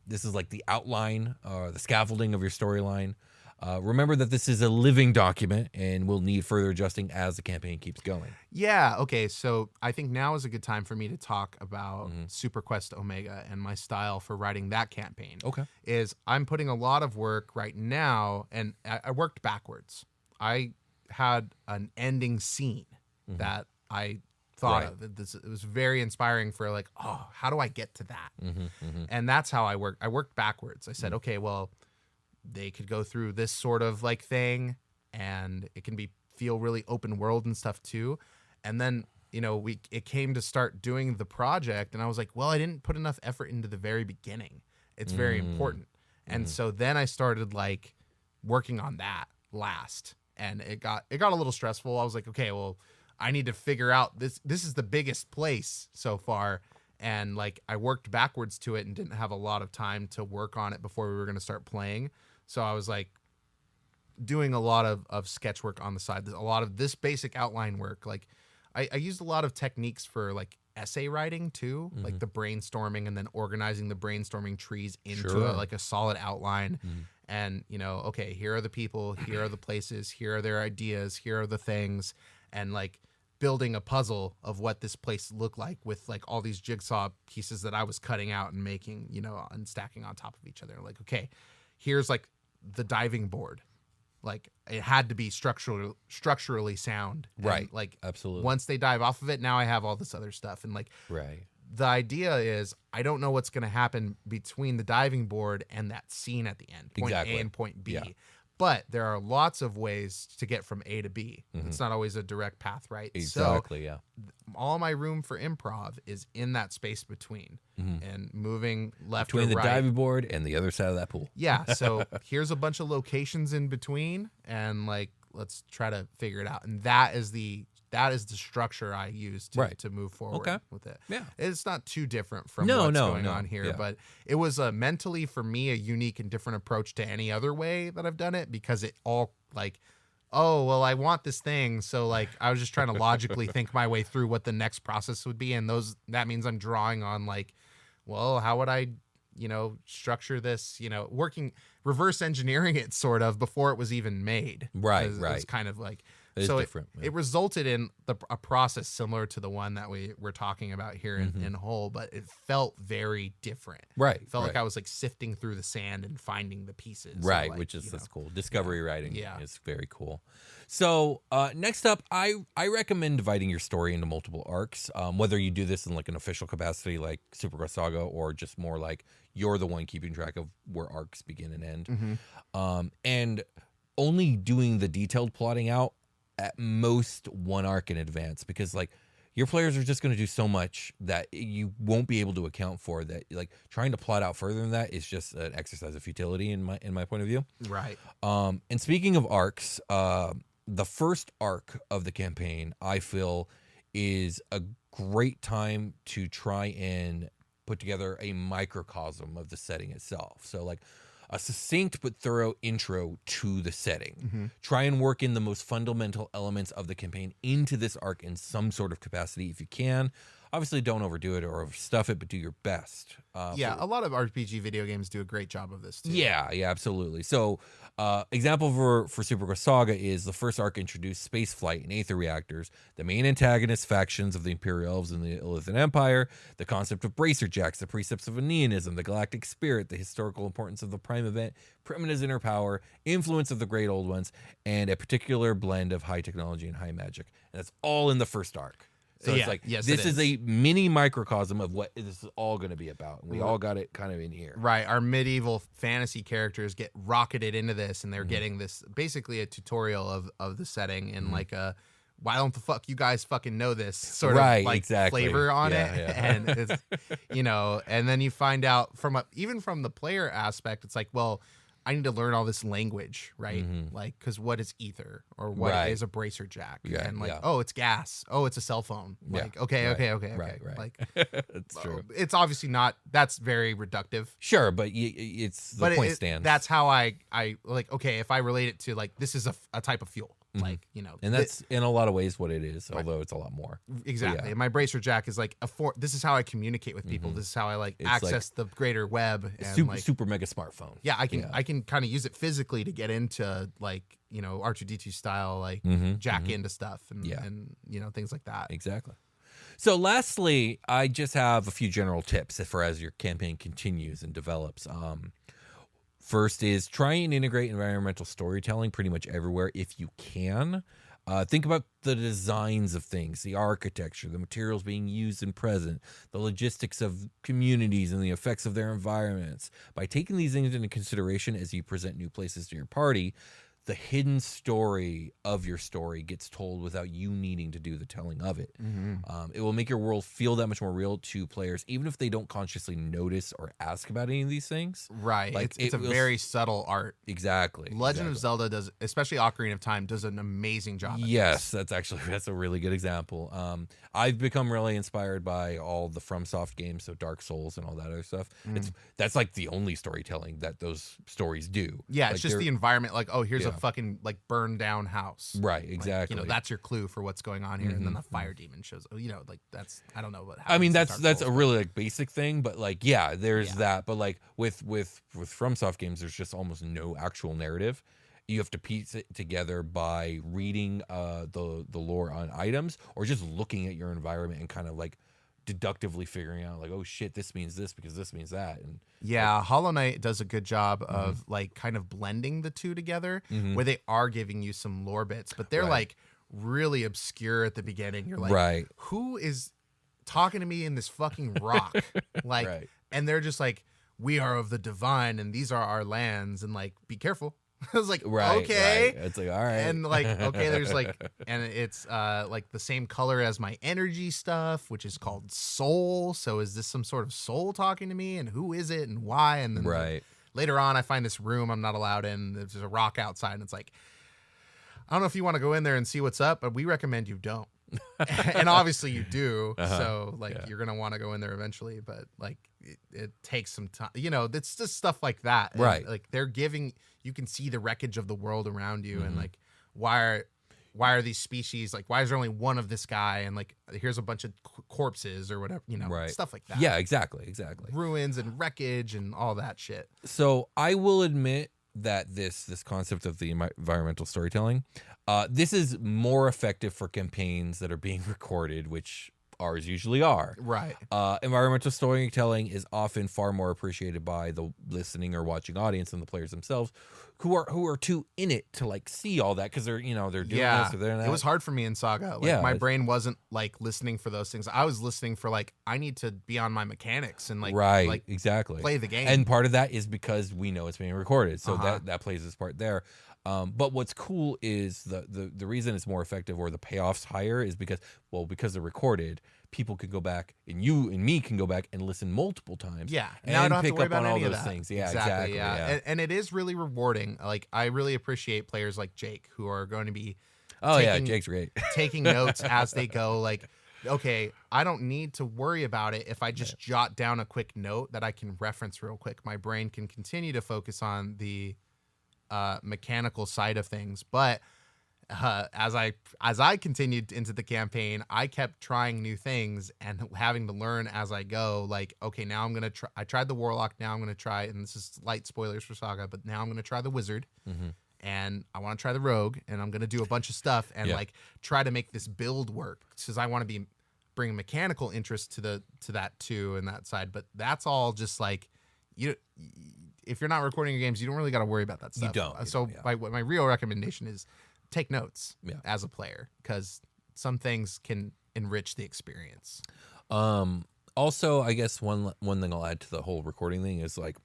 This is like the outline, the scaffolding of your storyline. Remember that this is a living document and will need further adjusting as the campaign keeps going. Yeah, okay, so I think now is a good time for me to talk about Super Quest Omega and my style for writing that campaign. Okay. Is I'm putting a lot of work right now, and I worked backwards. I had an ending scene that I thought of. It was very inspiring for like, oh, how do I get to that? And that's how I worked. I worked backwards. I said, okay, well, they could go through this sort of like thing, and it can feel really open world and stuff too. And then, you know, it came to start doing the project, and I was like, well, I didn't put enough effort into the very beginning. It's very important. And so then I started like working on that last, and it got a little stressful. I was like, okay, well, I need to figure out this is the biggest place so far. And like I worked backwards to it and didn't have a lot of time to work on it before we were going to start playing. So I was like doing a lot of sketch work on the side, a lot of this basic outline work. Like I used a lot of techniques for like essay writing too, like the brainstorming and then organizing the brainstorming trees into like a solid outline. And, you know, okay, here are the people, here are the places, here are their ideas, here are the things, and like building a puzzle of what this place looked like with like all these jigsaw pieces that I was cutting out and making, you know, and stacking on top of each other. Like, okay, here's like the diving board. Like it had to be structurally sound. Right. And, like absolutely. Once they dive off of it, now I have all this other stuff. And like, the idea is I don't know what's going to happen between the diving board and that scene at the end, point A and point B. Yeah. But there are lots of ways to get from A to B. It's not always a direct path, right? Exactly, So all my room for improv is in that space between and moving left between or the right. diving board and the other side of that pool. Yeah, so here's a bunch of locations in between, and like let's try to figure it out. And that is the structure I use to move forward with it. Yeah. It's not too different from what's going on here, Yeah. but it was mentally for me a unique and different approach to any other way that I've done it, because it all like, oh, well, I want this thing. So like I was just trying to logically think my way through what the next process would be. And that means I'm drawing on like, well, how would I, structure this, reverse engineering it sort of before it was even made. Right. It was kind of like, It is different. It resulted in a process similar to the one that we're talking about here in Whole, but it felt very different. Right. It felt like I was like sifting through the sand and finding the pieces. Right, like, which is that's cool. Discovery writing is very cool. So next up, I recommend dividing your story into multiple arcs, whether you do this in like an official capacity like Supergirl Saga, or just more like you're the one keeping track of where arcs begin and end. And only doing the detailed plotting out at most one arc in advance, because like your players are just going to do so much that you won't be able to account for that. Like trying to plot out further than that is just an exercise of futility in my point of view. Right. And speaking of arcs, the first arc of the campaign, I feel, is a great time to try and put together a microcosm of the setting itself. So like a succinct but thorough intro to the setting. Try and work in the most fundamental elements of the campaign into this arc in some sort of capacity if you can. Obviously, don't overdo it or overstuff it, but do your best. A lot of RPG video games do a great job of this too. Yeah, absolutely. So, example for Supergirl Saga is the first arc introduced space flight and aether reactors, the main antagonist factions of the Imperial Elves and the Illithian Empire, the concept of bracer jacks, the precepts of Aeneanism, the galactic spirit, the historical importance of the prime event, Primitive's inner power, influence of the great old ones, and a particular blend of high technology and high magic. And that's all in the first arc. So it's like, this is a mini microcosm of what this is all going to be about. And we all got it kind of in here. Right. Our medieval fantasy characters get rocketed into this, and they're getting this basically a tutorial of the setting and like a, why don't the fuck you guys fucking know this sort of like flavor on it. And it's, and then you find out even from the player aspect, it's like, well, I need to learn all this language, right? Like, because what is ether, or what is a bracer jack? And like, oh, it's gas. Oh, it's a cell phone. Like, okay. Right. Like, That's true. It's obviously not. That's very reductive. Sure, but the point stands. That's how I like. Okay, if I relate it to like, this is a type of fuel. Like, and that's in a lot of ways what it is, although it's a lot more. Exactly. And my bracer jack is like this is how I communicate with people. This is how I like access the greater web. And super mega smartphone. Yeah, I can kind of use it physically to get into like, R2D2 style, like jack into stuff and things like that. Exactly. So lastly, I just have a few general tips for as your campaign continues and develops. First is try and integrate environmental storytelling pretty much everywhere if you can. Think about the designs of things, the architecture, the materials being used and present, the logistics of communities and the effects of their environments. By taking these things into consideration as you present new places to your party, the hidden story of your story gets told without you needing to do the telling of it. It will make your world feel that much more real to players, even if they don't consciously notice or ask about any of these things. Right. Like, it's a very subtle art. Exactly. Legend of Zelda does, especially Ocarina of Time, does an amazing job. Yes, that's a really good example. I've become really inspired by all the FromSoft games, so Dark Souls and all that other stuff. That's like the only storytelling that those stories do. Yeah, like it's just the environment. Like, oh, here's a fucking like burned down house. Right, exactly. Like, that's your clue for what's going on here, and then the fire demon shows. Like that's, I don't know what. I mean, that's a really like basic thing, but like there's that. But like with FromSoft games, there's just almost no actual narrative. You have to piece it together by reading the lore on items, or just looking at your environment and kind of like deductively figuring out like, oh shit, this means this because this means that. And Hollow Knight does a good job of like kind of blending the two together, where they are giving you some lore bits, but they're like really obscure at the beginning. You're like, who is talking to me in this fucking rock? Like, and they're just like, we are of the divine and these are our lands, and like, be careful. I was like, Right. okay. Right. It's like, all right. And like, okay, there's like, and it's like the same color as my energy stuff, which is called soul. So is this some sort of soul talking to me? And who is it and why? And then right. later on, I find this room I'm not allowed in. There's a rock outside, and it's like, I don't know if you want to go in there and see what's up, but we recommend you don't. And obviously you do. So like you're going to want to go in there eventually, but like it takes some time, you know, it's just stuff like that. And, Right. like they're giving, you can see the wreckage of the world around you and like, why are these species, like, why is there only one of this guy? And like, here's a bunch of corpses or whatever, you know, Right. stuff like that. Yeah, exactly. Ruins and wreckage and all that shit. So I will admit that this concept of the environmental storytelling, this is more effective for campaigns that are being recorded, which ours usually are. Right. Environmental storytelling is often far more appreciated by the listening or watching audience than the players themselves, who are too in it to like see all that because they're doing this or they're that. It was hard for me in Saga. Like my brain wasn't like listening for those things. I was listening for like, I need to be on my mechanics and like exactly play the game. And part of that is because we know it's being recorded, so that plays its part there. But what's cool is the reason it's more effective or the payoff's higher is because they're recorded. People can go back, and you and me can go back and listen multiple times. Yeah, and now I don't have pick to worry up about on all any of those that. things. Yeah, exactly. Yeah. And it is really rewarding. Like I really appreciate players like Jake who are going to be. Jake's great. Taking notes as they go. Like, okay, I don't need to worry about it if I just jot down a quick note that I can reference real quick. My brain can continue to focus on the mechanical side of things, but as I continued into the campaign, I kept trying new things and having to learn as I go. Like, okay, now I'm gonna try. I tried the warlock. Now I'm gonna try, and this is light spoilers for Saga, but now I'm gonna try the wizard, and I want to try the rogue, and I'm gonna do a bunch of stuff and like try to make this build work because I want to be bring mechanical interest to that too and that side. But that's all just like if you're not recording your games, you don't really got to worry about that stuff. You don't. So my real recommendation is take notes as a player because some things can enrich the experience. Also, I guess one thing I'll add to the whole recording thing is like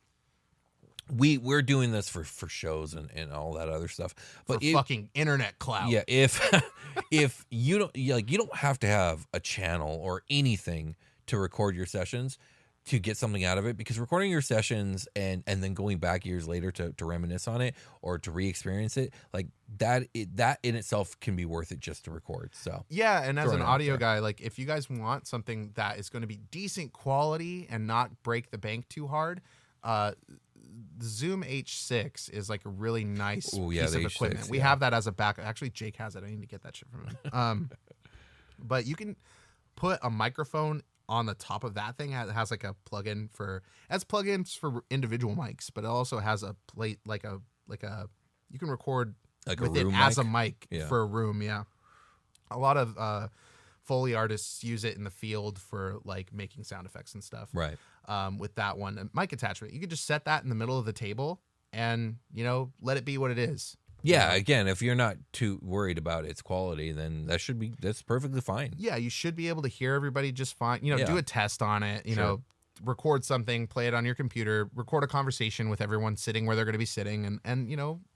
we're doing this for shows and all that other stuff, but for fucking internet clout. Yeah, if you don't have to have a channel or anything to record your sessions to get something out of it, because recording your sessions and then going back years later to reminisce on it or to re-experience it, like that in itself can be worth it just to record. So yeah, and as an audio guy, like if you guys want something that is going to be decent quality and not break the bank too hard, the Zoom H6 is like a really nice piece of equipment. We have that as a backup. Actually, Jake has it. I need to get that shit from him. But you can put a microphone on the top of that thing. It has like a plugin has plugins for individual mics, but it also has a plate like a you can record like with it as a mic for a room. Yeah, a lot of Foley artists use it in the field for like making sound effects and stuff. Right. With that one, a mic attachment, you could just set that in the middle of the table and let it be what it is. Yeah, again, if you're not too worried about its quality, then that's perfectly fine. Yeah, you should be able to hear everybody just fine. Do a test on it, record something, play it on your computer, record a conversation with everyone sitting where they're going to be sitting, and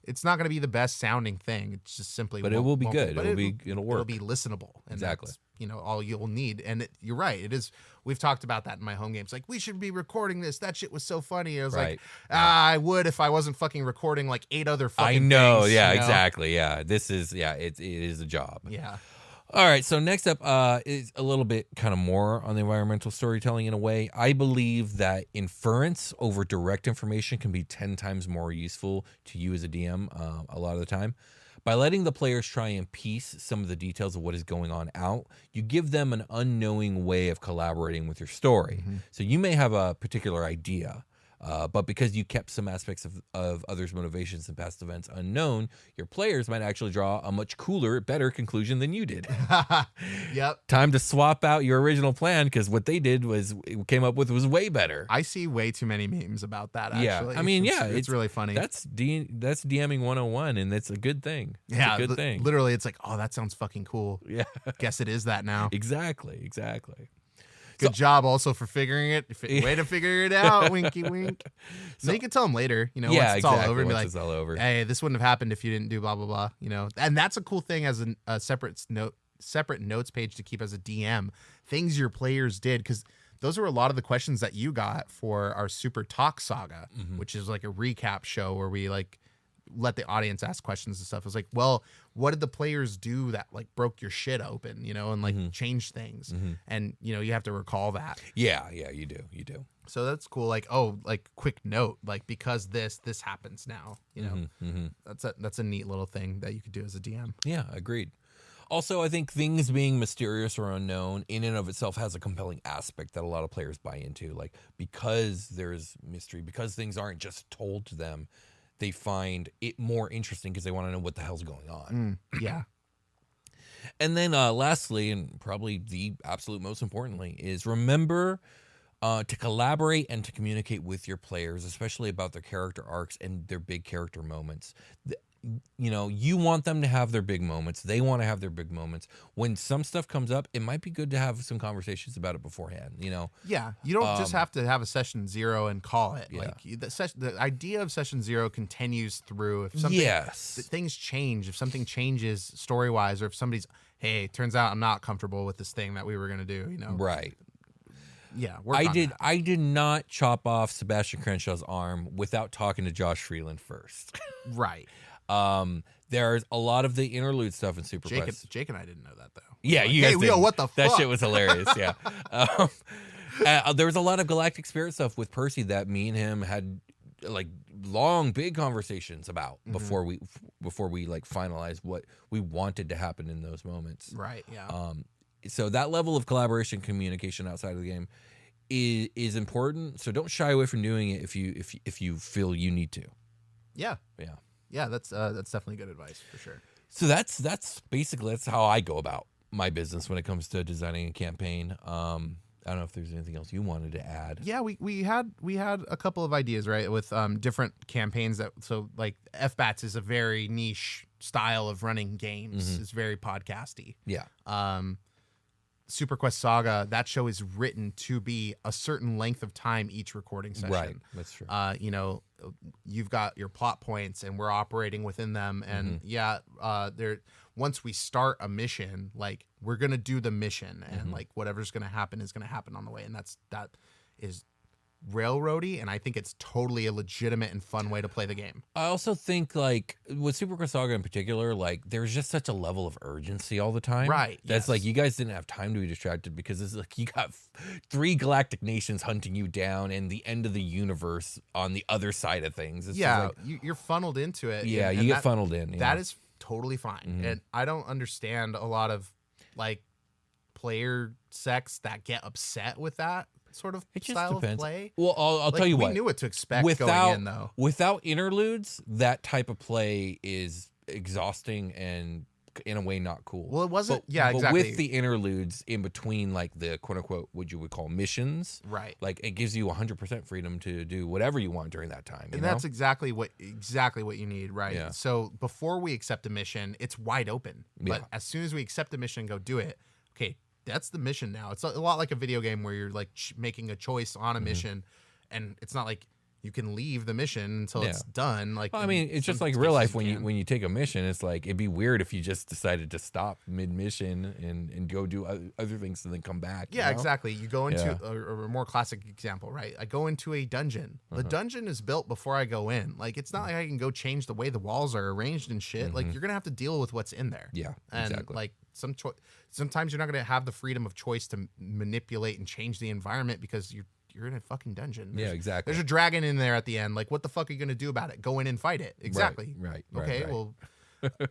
it's not going to be the best sounding thing. It's just simply But it will be good. It'll work. It'll be listenable. And exactly. That's, all you'll need. And you're right. It is. We've talked about that in my home games. Like, we should be recording this. That shit was so funny. I was like, I would if I wasn't fucking recording like 8 other fucking things. I know. Yeah, exactly. Yeah. This is, it is a job. Yeah. All right. So next up is a little bit kind of more on the environmental storytelling in a way. I believe that inference over direct information can be 10 times more useful to you as a DM a lot of the time. By letting the players try and piece some of the details of what is going on out, you give them an unknowing way of collaborating with your story. Mm-hmm. So you may have a particular idea, but because you kept some aspects of others' motivations and past events unknown, your players might actually draw a much cooler, better conclusion than you did. Yep. Time to swap out your original plan because what they did was was way better. I see way too many memes about that, actually. Yeah. I mean, it's really funny. That's DMing 101, and it's a good thing. It's a good thing. Literally, it's like, oh, that sounds fucking cool. Yeah. Guess it is that now. Exactly. Good job also for figuring it. Way to figure it out. Winky wink. So you can tell them later, once it's all over and be like, it's all over. hey, this wouldn't have happened if you didn't do blah, blah, blah, And that's a cool thing as a separate notes page to keep as a DM. Things your players did, because those are a lot of the questions that you got for our Super Talk Saga, which is like a recap show where we like let the audience ask questions and stuff. It's like, well, what did the players do that like broke your shit open, and like changed things? And you have to recall that. Yeah, you do. So that's cool. Like, oh, like quick note, like because this happens now, That's a neat little thing that you could do as a DM. Yeah, agreed. Also, I think things being mysterious or unknown in and of itself has a compelling aspect that a lot of players buy into. Like, because there's mystery, because things aren't just told to them, they find it more interesting because they want to know what the hell's going on. Yeah. And then lastly, and probably the absolute most importantly, is remember to collaborate and to communicate with your players, especially about their character arcs and their big character moments. You want them to have their big moments. They want to have their big moments. When some stuff comes up, it might be good to have some conversations about it beforehand, Yeah, you don't just have to have a session 0 and call it. Yeah. Like the idea of session 0 continues through. If something, things change, if something changes story-wise, or if somebody's, hey, turns out I'm not comfortable with this thing that we were going to do, Right. Yeah, I did not chop off Sebastian Crenshaw's arm without talking to Josh Freeland first. Right. There's a lot of the interlude stuff in Super Quest. Jake and I didn't know that though. Yeah, you guys. Yo, what the fuck? That shit was hilarious. Yeah. There was a lot of Galactic Spirit stuff with Percy that me and him had like long, big conversations about before we like finalized what we wanted to happen in those moments. Right. Yeah. So that level of collaboration, communication outside of the game is important. So don't shy away from doing it if you feel you need to. Yeah. Yeah. Yeah, that's definitely good advice for sure. So that's basically how I go about my business when it comes to designing a campaign. I don't know if there's anything else you wanted to add. Yeah, we had a couple of ideas, right, with different campaigns so like FBATS is a very niche style of running games. It's very podcasty. Yeah. Super Quest Saga, that show is written to be a certain length of time each recording session. Right, that's true. You've got your plot points and we're operating within them. And once we start a mission, like we're going to do the mission and like whatever's going to happen is going to happen on the way. And that is railroady, and I think it's totally a legitimate and fun way to play the game. I also think like with Super Quest Saga in particular, like there's just such a level of urgency all the time. Right. That's like you guys didn't have time to be distracted because it's like you got 3 galactic nations hunting you down and the end of the universe on the other side of things. It's just like, you're funneled into it. Yeah, you get funneled in. That is totally fine. And I don't understand a lot of like player sects that get upset with that sort of style of play. Well, I'll tell you what. We knew what to expect going in, though. Without interludes, that type of play is exhausting and in a way not cool. Well, it wasn't. But Exactly. with the interludes in between, like the quote unquote, what you would call missions, right? Like it gives you 100% freedom to do whatever you want during that time. And that's exactly what you need, right? Yeah. So before we accept a mission, it's wide open. But as soon as we accept a mission and go do it, okay, that's the mission now. It's a lot like a video game where you're like making a choice on a mission, and it's not like you can leave the mission until it's done. Like, well, I mean, it's just like real life when you take a mission. It's like it'd be weird if you just decided to stop mid mission and go do other things and then come back. Yeah, exactly. You go into a more classic example, right? I go into a dungeon. The dungeon is built before I go in. Like, it's not like I can go change the way the walls are arranged and shit. Like, you're gonna have to deal with what's in there. Yeah, and exactly. Like sometimes you're not gonna have the freedom of choice to manipulate and change the environment because you're in a fucking dungeon. Exactly. There's a dragon in there at the end. Like, what the fuck are you gonna do about it? Go in and fight it. Exactly. Right. Okay. Well,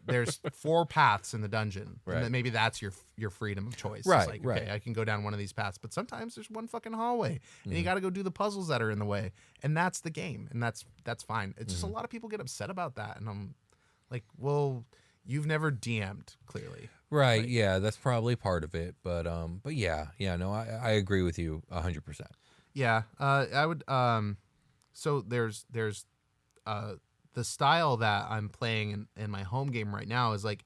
there's 4 paths in the dungeon, and then maybe that's your freedom of choice. Right. It's like, okay, I can go down one of these paths, but sometimes there's one fucking hallway, and you got to go do the puzzles that are in the way, and that's the game, and that's fine. It's just a lot of people get upset about that, and I'm like, well, you've never DM'd clearly. Right. Yeah, that's probably part of it, but yeah, no, I agree with you 100%. Yeah, I would. So there's the style that I'm playing in my home game right now is like,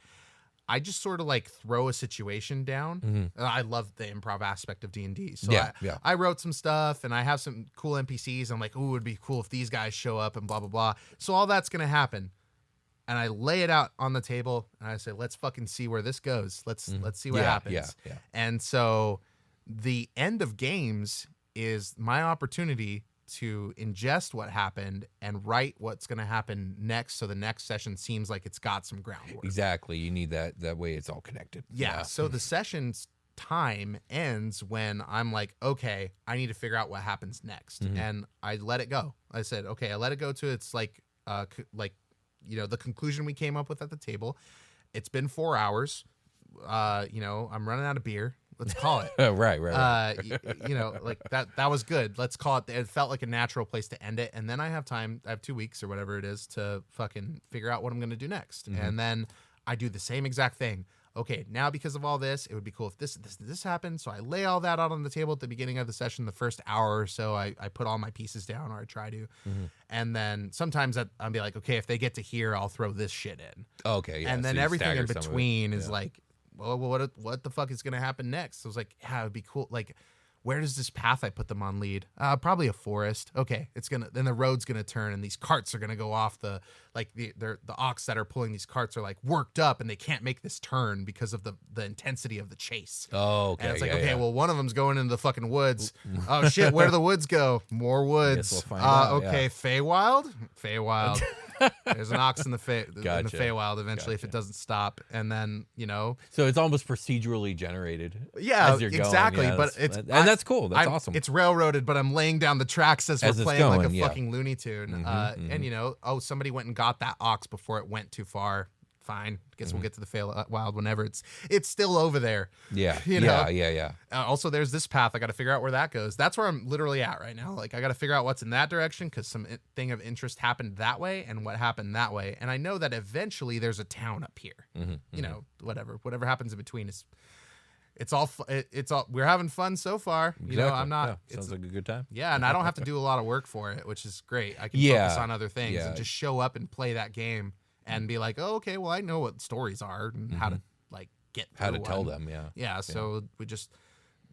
I just sort of like throw a situation down. Mm-hmm. I love the improv aspect of D&D. So Yeah, I wrote some stuff and I have some cool NPCs. I'm like, oh, it would be cool if these guys show up and blah, blah, blah. So all that's going to happen. And I lay it out on the table and I say, let's fucking see where this goes. Let's see what happens. Yeah. And so the end of games is my opportunity to ingest what happened and write what's going to happen next, so the next session seems like it's got some groundwork. Exactly. You need that way it's all connected. Yeah. So the session's time ends when I'm like, okay, I need to figure out what happens next. And I let it go. I said, okay, I let it go to its like the conclusion we came up with at the table. It's been 4 hours. I'm running out of beer. Let's call it. Right. Like that was good. Let's call it. It felt like a natural place to end it. And then I have time. I have 2 weeks or whatever it is to fucking figure out what I'm going to do next. And then I do the same exact thing. Okay, now because of all this, it would be cool if this happened. So I lay all that out on the table at the beginning of the session. The first hour or so, I put all my pieces down, or I try to. And then sometimes I'll be like, okay, if they get to here, I'll throw this shit in. Okay, yeah. And then so you everything in stagger some of it. between is like, well, what the fuck is going to happen next? So I was like, yeah, it would be cool. Like, where does this path I put them on lead? Probably a forest. Okay, then the road's gonna turn and these carts are gonna go off the ox that are pulling these carts are like worked up and they can't make this turn because of the intensity of the chase. Oh, okay. And it's like, well, one of them's going into the fucking woods. Oh shit, where do the woods go? More woods. Guess we'll find out, okay, Feywild. There's an ox in the Gotcha. in the Feywild eventually if Gotcha. it doesn't stop, and then So it's almost procedurally generated. Yeah, as you're going. exactly. Yeah, But that's cool. That's awesome. It's railroaded, but I'm laying down the tracks as As we're it's playing like a going, yeah. fucking Looney Tune. And somebody went and got that ox before it went too far. Fine. Guess we'll get to the Feywild whenever it's still over there. Yeah. Yeah. Also, there's this path. I got to figure out where that goes. That's where I'm literally at right now. Like, I got to figure out what's in that direction because some thing of interest happened that way and what happened that way. And I know that eventually there's a town up here. Whatever happens in between is. It's all we're having fun so far. I'm not. Yeah, sounds like a good time. Yeah, and I don't have to do a lot of work for it, which is great. I can focus on other things and just show up and play that game and be like, oh, okay, well, I know what stories are and how to get How to through tell one. them, yeah. Yeah, so we just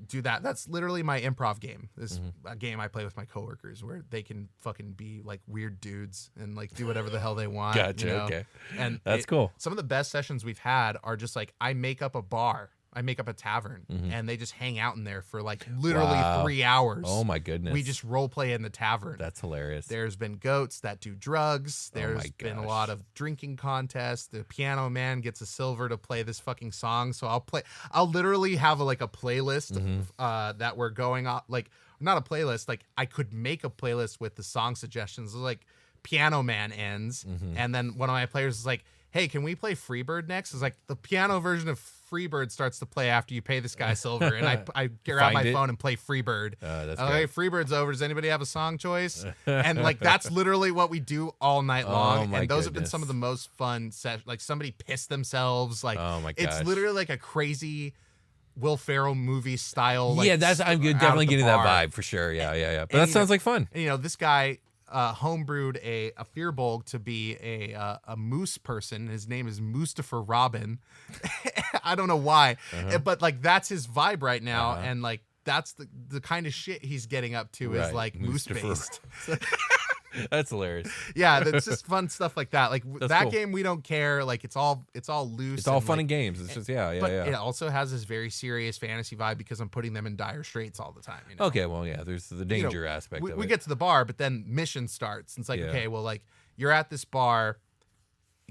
do that. That's literally my improv game. This a game I play with my coworkers where they can fucking be like weird dudes and like do whatever the hell they want. Gotcha, okay. And That's cool. Some of the best sessions we've had are just like I make up a bar. I make up a tavern and they just hang out in there for like literally 3 hours. Oh my goodness. We just role play in the tavern. That's hilarious. There's been goats that do drugs. There's been a lot of drinking contests. The piano man gets a silver to play this fucking song. So I'll literally have a playlist that we're going on. Like, not a playlist. Like, I could make a playlist with the song suggestions. Like, Piano Man ends. And then one of my players is like, hey, can we play Freebird next? It's like the piano version of Freebird starts to play after you pay this guy silver. And I grab my phone and play Freebird. That's okay, great. Freebird's over. Does anybody have a song choice? And like that's literally what we do all night long. my And those have been goodness. some of the most fun sessions. Like somebody pissed themselves. Like Oh my it's gosh. literally like a crazy Will Ferrell movie style. Like, I'm definitely out getting at the that bar. vibe for sure. Yeah. But And, that sounds like fun. And, this guy homebrewed a Fearbolg to be a moose person. His name is Mustafa Robin. I don't know why, but like that's his vibe right now, and like that's the kind of shit he's getting up to is Right. like moose Mustafa. based. That's hilarious. Yeah, that's just fun stuff like that. Like that cool. game, we don't care. Like it's all loose. It's all fun like, and games. It's just But it also has this very serious fantasy vibe because I'm putting them in dire straits all the time. Okay, well, yeah, there's the danger aspect of it. We get to the bar, but then mission starts. And it's like, Yeah. okay, well, like you're at this bar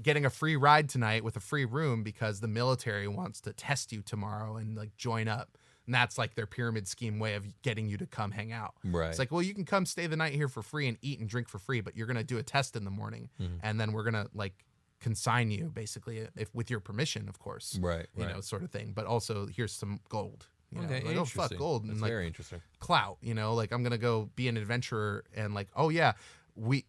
getting a free ride tonight with a free room because the military wants to test you tomorrow and like join up. And that's like their pyramid scheme way of getting you to come hang out. Right. It's like, well, you can come stay the night here for free and eat and drink for free, but you're going to do a test in the morning. And then we're going to like consign you basically if with your permission, of course. Right. Sort of thing. But also here's some gold. Okay, like, oh, fuck, interesting. gold. That's and, like, very interesting. clout, like I'm going to go be an adventurer and like, oh yeah,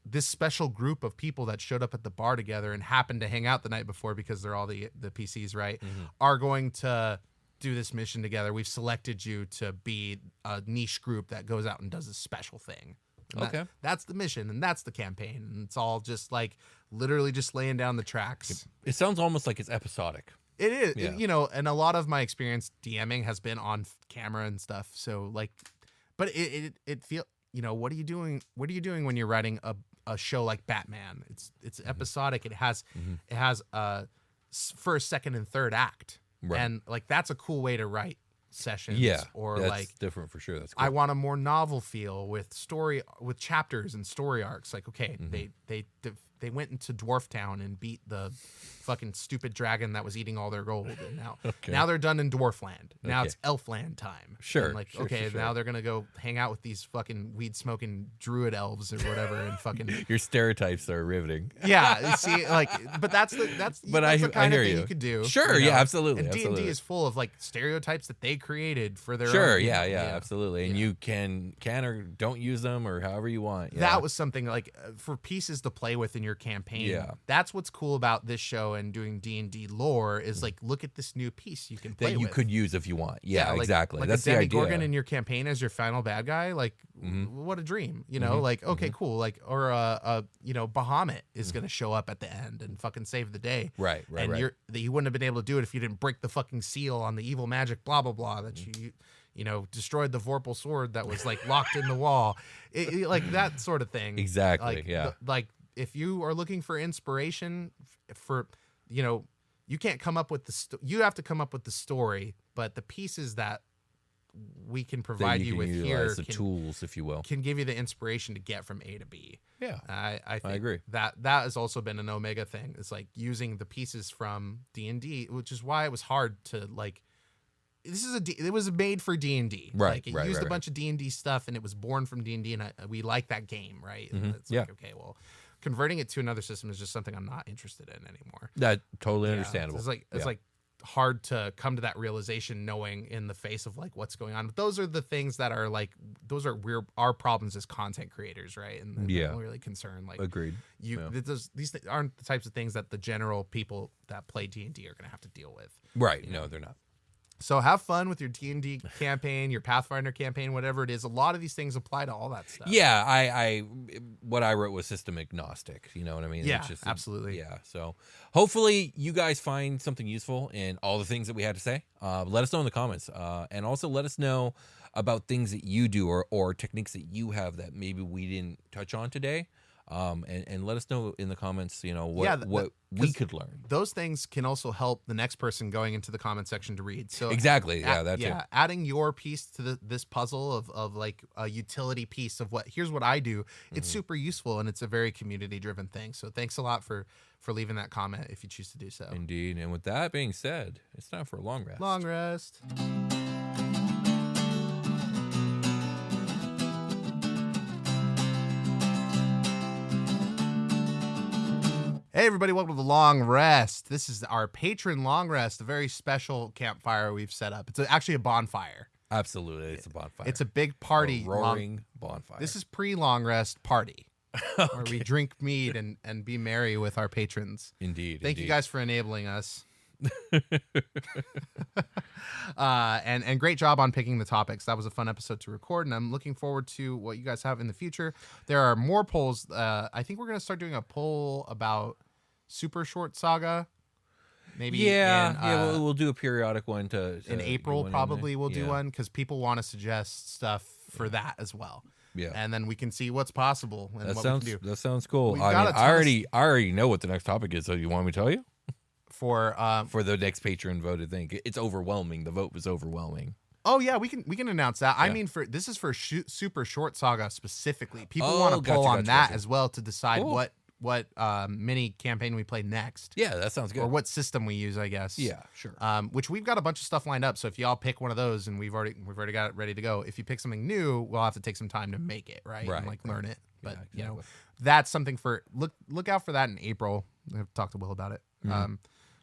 this special group of people that showed up at the bar together and happened to hang out the night before because they're all the PCs, right? Are going to do this mission together. We've selected you to be a niche group that goes out and does a special thing. And that's the mission and that's the campaign. And it's all just like literally just laying down the tracks. It sounds almost like it's episodic. It is, Yeah. you know, and a lot of my experience DMing has been on camera and stuff. So like, but it feel, you know, what are you doing? What are you doing when you're writing a show like Batman? It's episodic. It has a first, second, and third act, Right. and like that's a cool way to write sessions. Yeah, or that's like different for sure. That's cool. I want a more novel feel with chapters and story arcs. Like, okay, they went into Dwarf Town and beat the fucking stupid dragon that was eating all their gold, and now they're done in Dwarfland. Now Okay. it's Elfland time. Sure, And like, sure, okay, sure. now they're gonna go hang out with these fucking weed smoking druid elves or whatever, and fucking Your stereotypes are riveting. yeah. You see, like, but that's the kind hear of thing you. you could do. Sure, you yeah, know? absolutely, And D&D absolutely. is full of like stereotypes that they created for their Sure, own. you yeah, know, yeah, absolutely. And Yeah. you can or don't use them or however you want. Yeah. That was something like for pieces to play with in your campaign. Yeah. That's what's cool about this show and doing D&D lore is like, look at this new piece you can play that you with. could use if you want. Yeah, like, exactly. Like That's a the idea. Demogorgon in your campaign as your final bad guy. Like, what a dream, you know? Like, okay, cool. Like, or you know, Bahamut is gonna show up at the end and fucking save the day. Right, And right. you wouldn't have been able to do it if you didn't break the fucking seal on the evil magic, blah blah blah. That you know, destroyed the Vorpal sword that was like locked in the wall, like that sort of thing. Exactly, Like, yeah. like if you are looking for inspiration for, you know, you can't come up with you have to come up with the story, but the pieces that we can That provide you can with utilize here the tools, if you will. can give you the inspiration to get from A to B. Yeah. I think agree. that has also been an Omega thing. It's like using the pieces from D&D, which is why it was hard to like. It was made for D&D. Right, Like it right, used right, a bunch of D&D stuff, and it was born from D&D, and we like that game, right? And it's Yeah. like, okay, well, converting it to another system is just something I'm not interested in anymore. That totally Yeah, understandable. It's like Yeah. hard to come to that realization knowing in the face of like what's going on. But those are the things that are like our problems as content creators, right? And Yeah. I'm really concerned. Like Agreed. these aren't the types of things that the general people that play D&D are going to have to deal with. Right. No, they're not. So have fun with your D&D campaign, your Pathfinder campaign, whatever it is. A lot of these things apply to all that stuff. Yeah, I what I wrote was system agnostic. You know what I mean? Yeah, It's just, absolutely. Yeah. So hopefully you guys find something useful in all the things that we had to say. Let us know in the comments, and also let us know about things that you do or techniques that you have that maybe we didn't touch on today. And let us know in the comments, you know, what we could learn. Those things can also help the next person going into the comment section to read. So Exactly. Yeah, that's it. adding your piece to this puzzle of like a utility piece of here's what I do. It's super useful, and it's a very community driven thing. So thanks a lot for leaving that comment if you choose to do so. Indeed. And with that being said, it's time for a long rest. Long rest. Hey everybody, welcome to the Long Rest. This is our patron Long Rest, a very special campfire we've set up. It's actually a bonfire. Absolutely. It's a bonfire. It's a big party. A roaring bonfire. This is pre-long rest party, where we drink mead and be merry with our patrons. Indeed. Thank you indeed. guys for enabling us. And great job on picking the topics. That was a fun episode to record, and I'm looking forward to what you guys have in the future. There are more polls. I think we're going to start doing a poll about Super Short Saga. Maybe we'll do a periodic one in April. Probably we'll do one because people want to suggest stuff for that as well. Yeah, and then we can see what's possible and that what sounds we can do. that sounds cool. We've I got mean, a ton I already know what the next topic is. So you want me to tell you for the next patron voted thing? It's overwhelming. The vote was overwhelming. Oh yeah, we can announce that. I Yeah. mean, this is for Super Short Saga specifically. People Oh, want to poll on that gotcha. as well to decide Cool. what mini campaign we play next, Yeah, that sounds good. or what system we use, I guess. Yeah, sure. Which we've got a bunch of stuff lined up. So if y'all pick one of those, and we've already got it ready to go. If you pick something new, we'll have to take some time to make it right, Right, and like right. learn it. But Yeah, you know, exactly. that's something for look out for that in April. I've talked to Will about it. Mm-hmm.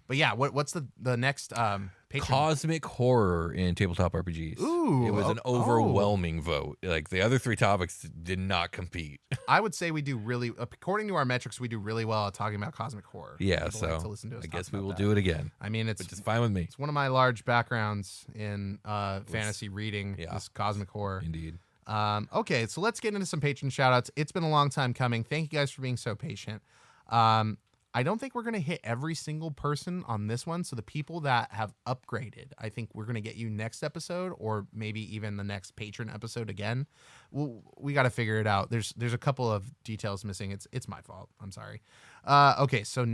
But yeah, what's the next patron? Cosmic horror in tabletop RPGs. Ooh, it was an oh. overwhelming vote. Like the other three topics did not compete. I would say we do really, according to our metrics, we do really well at talking about cosmic horror. Yeah, People like to so listen to us I talk guess we about will that. do it again, I mean, which is fine with me. it's one of my large backgrounds in fantasy reading. Yeah. This cosmic horror. Indeed. Okay, so let's get into some patron shout outs. It's been a long time coming. Thank you guys for being so patient. I don't think we're going to hit every single person on this one. So the people that have upgraded, I think we're going to get you next episode or maybe even the next patron episode again. We got to figure it out. There's a couple of details missing. It's my fault. I'm sorry. Okay. So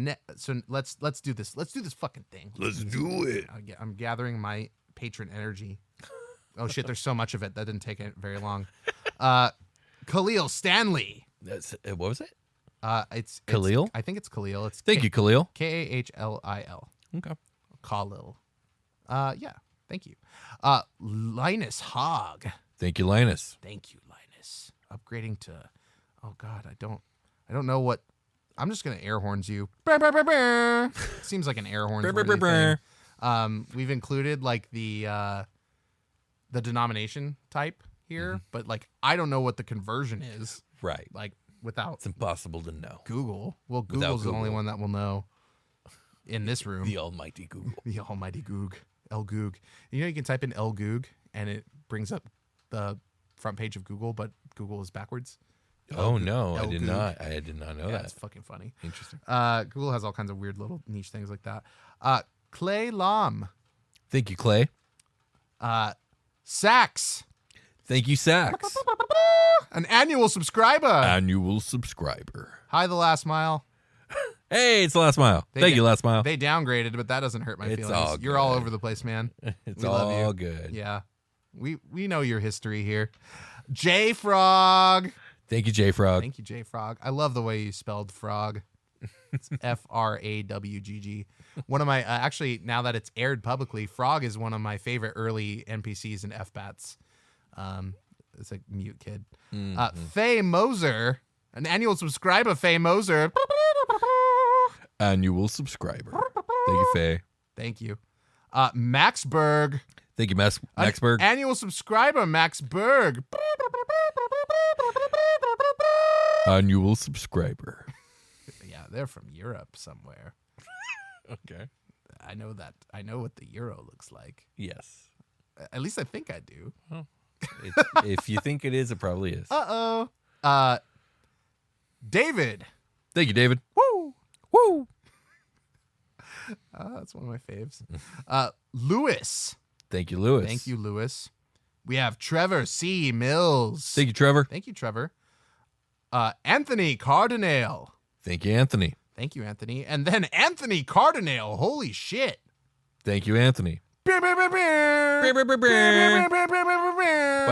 let's do this. Let's do this fucking thing. Let's do it. I'm gathering my patron energy. Oh shit. There's so much of it. That didn't take very long. Khalil Stanley. What was it? It's Khalil? I think it's Khalil. It's Thank you, Khalil. Khalil. Okay. Khalil. Yeah. Thank you. Linus Hogg. Thank you, Linus. Thank you, Linus. Upgrading to. Oh God, I don't know what. I'm just gonna air horns you. Seems like an air horns thing. We've included like the denomination type here, but like I don't know what the conversion is. Right. Like without It's impossible to know. Google. Well, Google's the only one that will know in this room. The almighty Google. The almighty Goog. El Goog. You know you can type in El Goog and it brings up the front page of Google, but Google is backwards. Oh no, I did Goog. not. I did not know Yeah, that. it's fucking funny. Interesting. Google has all kinds of weird little niche things like that. Clay Lam. Thank you, Clay. Sax. Thank you, Sax. An annual subscriber. Annual subscriber. Hi, The Last Mile. Hey, it's the Last Mile. Thank you, Last Mile. They downgraded, but that doesn't hurt my It's feelings. all You're all good. over the place, man. It's We love all you. good. Yeah. We know your history here. J Frog. Thank you, J Frog. Thank you, J Frog. I love the way you spelled frog. It's Fragg. One of my actually, now that it's aired publicly, Frog is one of my favorite early NPCs in FBATs. It's a mute kid. Faye Moser, an annual subscriber. Faye Moser. Annual subscriber. Thank you, Faye. Thank you. Max Berg. Thank you, Maxberg. Annual subscriber, Max Berg. Annual subscriber. Yeah, they're from Europe somewhere. Okay. I know that. I know what the euro looks like. Yes. At least I think I do. If you think it is, it probably is. David. Thank you, David. Woo. Woo. That's one of my faves. Lewis. Thank you, Lewis. Thank you, Lewis. We have Trevor C. Mills. Thank you, Trevor. Thank you, Trevor. Anthony Cardinale. Thank you, Anthony. Thank you, Anthony. And then Anthony Cardinale. Holy shit. Thank you, Anthony. By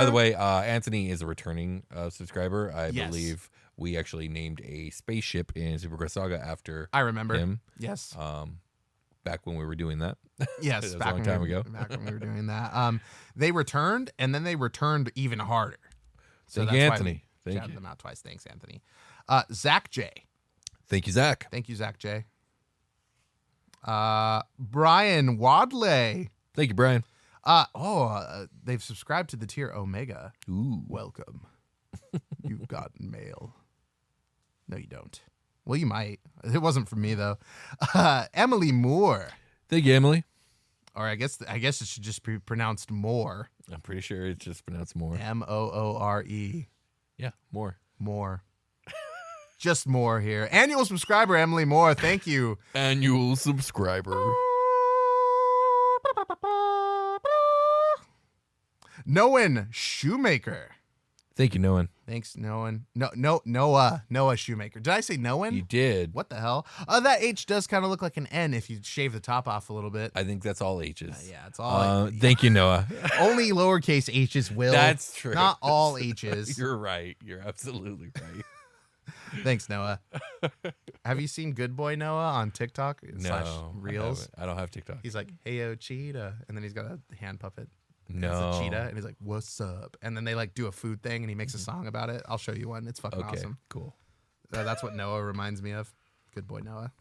the way, Anthony is a returning subscriber. I Yes. believe we actually named a spaceship in Superquest Saga after I remember him. Yes. Back when we were doing that. Yes. That was Back a long when time we were, ago. Back when we were doing that. They returned, and then they returned even harder. So Thank you, that's why Anthony. we Thank shouted you. them out twice. Thanks, Anthony. Zach J. Thank you, Zach. Thank you, Zach J. Brian Wadley. Thank you, Brian. They've subscribed to the tier Omega. Ooh. Welcome. You've gotten mail. No, you don't. Well, you might. It wasn't from me though. Emily Moore, Thank you, Emily. or I guess it should just be pronounced Moore. I'm pretty sure it's just pronounced more. Moore. Yeah, more. More. Just more here. Annual subscriber Emily Moore. Thank you. Annual subscriber. Noan Shoemaker. Thank you, Noan. Thanks, Noan. Noah Shoemaker. Did I say Noan? You did. What the hell? That H does kind of look like an N if you shave the top off a little bit. I think that's all H's. Yeah, it's all. Thank you, Noah. Only lowercase H's will. That's true. Not all H's. You're right. You're absolutely right. Thanks, Noah. Have you seen Good Boy Noah on TikTok slash No, Reels? I don't have TikTok. He's like, "Hey, yo, cheetah," and then he's got a hand puppet. No. It's a cheetah, and he's like, "What's up?" And then they like do a food thing, and he makes a song about it. I'll show you one. It's fucking Okay, awesome. cool. That's what Noah reminds me of. Good Boy Noah.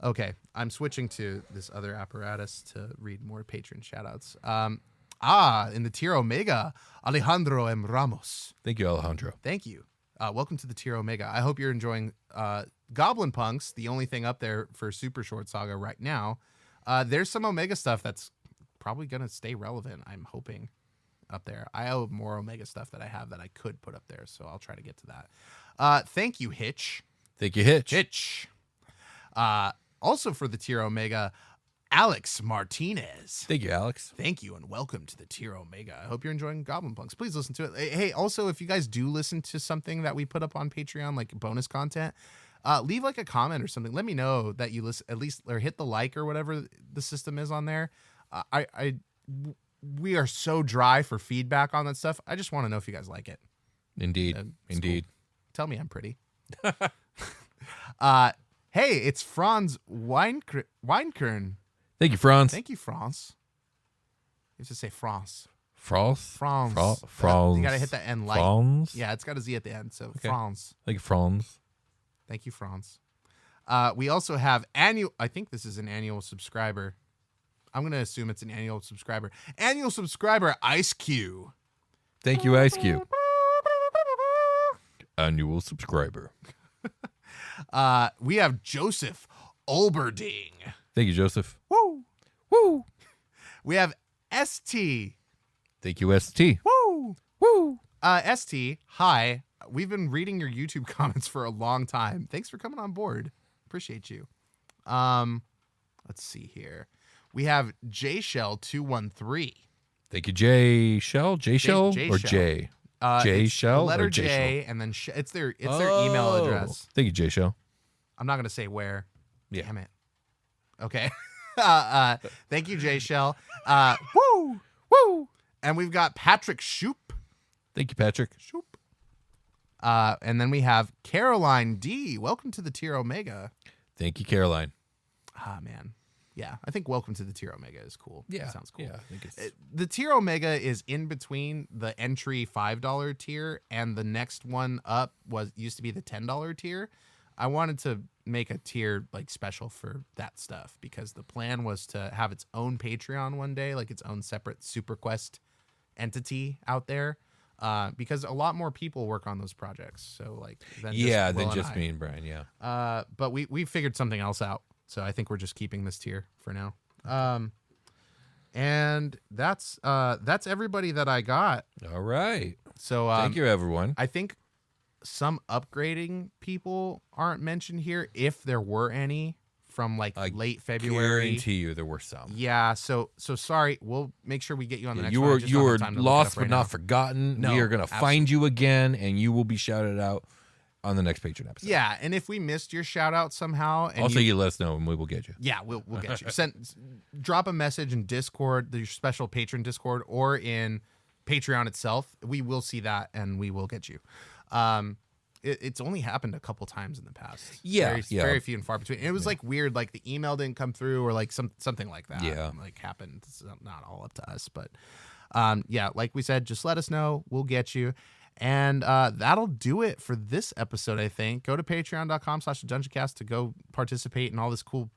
Okay, I'm switching to this other apparatus to read more patron shoutouts. In the tier Omega, Alejandro M. Ramos. Thank you, Alejandro. Thank you. Welcome to the tier Omega. I hope you're enjoying Goblin Punks, the only thing up there for Super Short Saga right now. There's some Omega stuff that's probably going to stay relevant, I'm hoping, up there. I have more Omega stuff that I have that I could put up there, so I'll try to get to that. Thank you, Hitch. Thank you, Hitch. Hitch. Also for the Tier Omega, Alex Martinez. Thank you, Alex. Thank you and welcome to the Tier Omega. I hope you're enjoying Goblin Punks. Please listen to it. Hey, also, if you guys do listen to something that we put up on Patreon, like bonus content, leave like a comment or something. Let me know that you listen, at least, or hit the like or whatever the system is on there. We are so dry for feedback on that stuff. I just want to know if you guys like it. Indeed. Indeed. Cool. Tell me I'm pretty. Hey, it's Franz Weinkern. Thank you, Franz. Thank you, Franz. You have to say France. Franz. Franz. Franz. You got to hit the N light. Franz. Yeah, it's got a Z at the end. So Okay. Franz. Thank you, Franz. Thank you, Franz. We also have I think this is an annual subscriber. I'm going to assume it's an annual subscriber. Annual subscriber, Ice Q. Thank you, Ice Cube. Annual subscriber. We have Joseph Olberding. Thank you, Joseph. Woo. Woo. We have ST. Thank you, ST. Woo. Woo. ST, hi. We've been reading your YouTube comments for a long time. Thanks for coming on board. Appreciate you. Let's see here. We have JShell213. Thank you, J Shell. J Shell J or Shell. J? J It's Shell the letter or J J, and then it's their email address. Thank you, J Shell. I'm not gonna say where. Yeah. Damn it. Okay. Thank you, JShell. Woo, woo. And we've got Patrick Shoop. Thank you, Patrick. Shoop. And then we have Caroline D. Welcome to the Tier Omega. Thank you, Caroline. Ah, man. Yeah, I think welcome to the Tier Omega is cool. Yeah. Sounds cool. Yeah, I think it's... The Tier Omega is in between the entry $5 tier and the next one up used to be the $10 tier. I wanted to make a tier like special for that stuff because the plan was to have its own Patreon one day, like its own separate Super Quest entity out there. Because a lot more people work on those projects. So like than just me and Brian, yeah. But we figured something else out. So I think we're just keeping this tier for now. And that's everybody that I got. All right. So Thank you, everyone. I think some upgrading people aren't mentioned here, if there were any from like late February. Guarantee you there were some. Yeah. So sorry. We'll make sure we get you on the next you one. were I just don't have time to look it lost up right but not now. forgotten. No, we are gonna find you again, and you will be shouted out on the next Patreon episode. Yeah, and if we missed your shout out somehow, and Also, you let us know, and we will get you. yeah, we'll get you. Drop a message in Discord, your special patron Discord, or in Patreon itself. We will see that, and we will get you. It's only happened a couple times in the past. Yeah, very few and far between. And it was like weird, like the email didn't come through, or like something like that. Yeah, like happened. It's not all up to us, but yeah, like we said, just let us know. We'll get you. And that'll do it for this episode, I think. Go to patreon.com/Dungeoncast to go participate in all this cool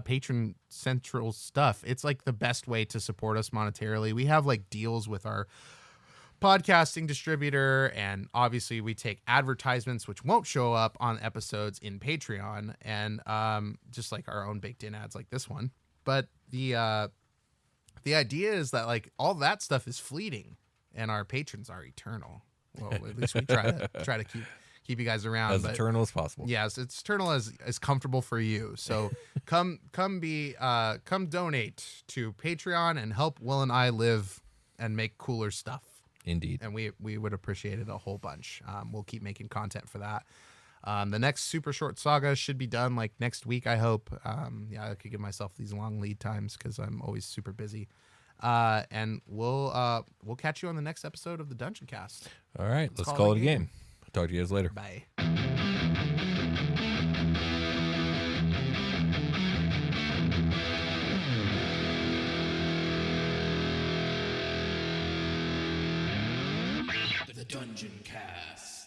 patron central stuff. It's like the best way to support us monetarily. We have like deals with our podcasting distributor, and obviously we take advertisements which won't show up on episodes in Patreon, and just like our own baked in ads like this one. But the idea is that like all that stuff is fleeting and our patrons are eternal. Well, at least we try to keep you guys around As eternal as possible. Yes, it's eternal as comfortable for you. So come donate to Patreon and help Will and I live and make cooler stuff. Indeed. And we would appreciate it a whole bunch. We'll keep making content for that. The next super short saga should be done like next week, I hope. Yeah, I could give myself these long lead times because I'm always super busy. And we'll catch you on the next episode of the Dungeoncast. All right, let's call it a game. I'll talk to you guys later. Bye. The Dungeoncast.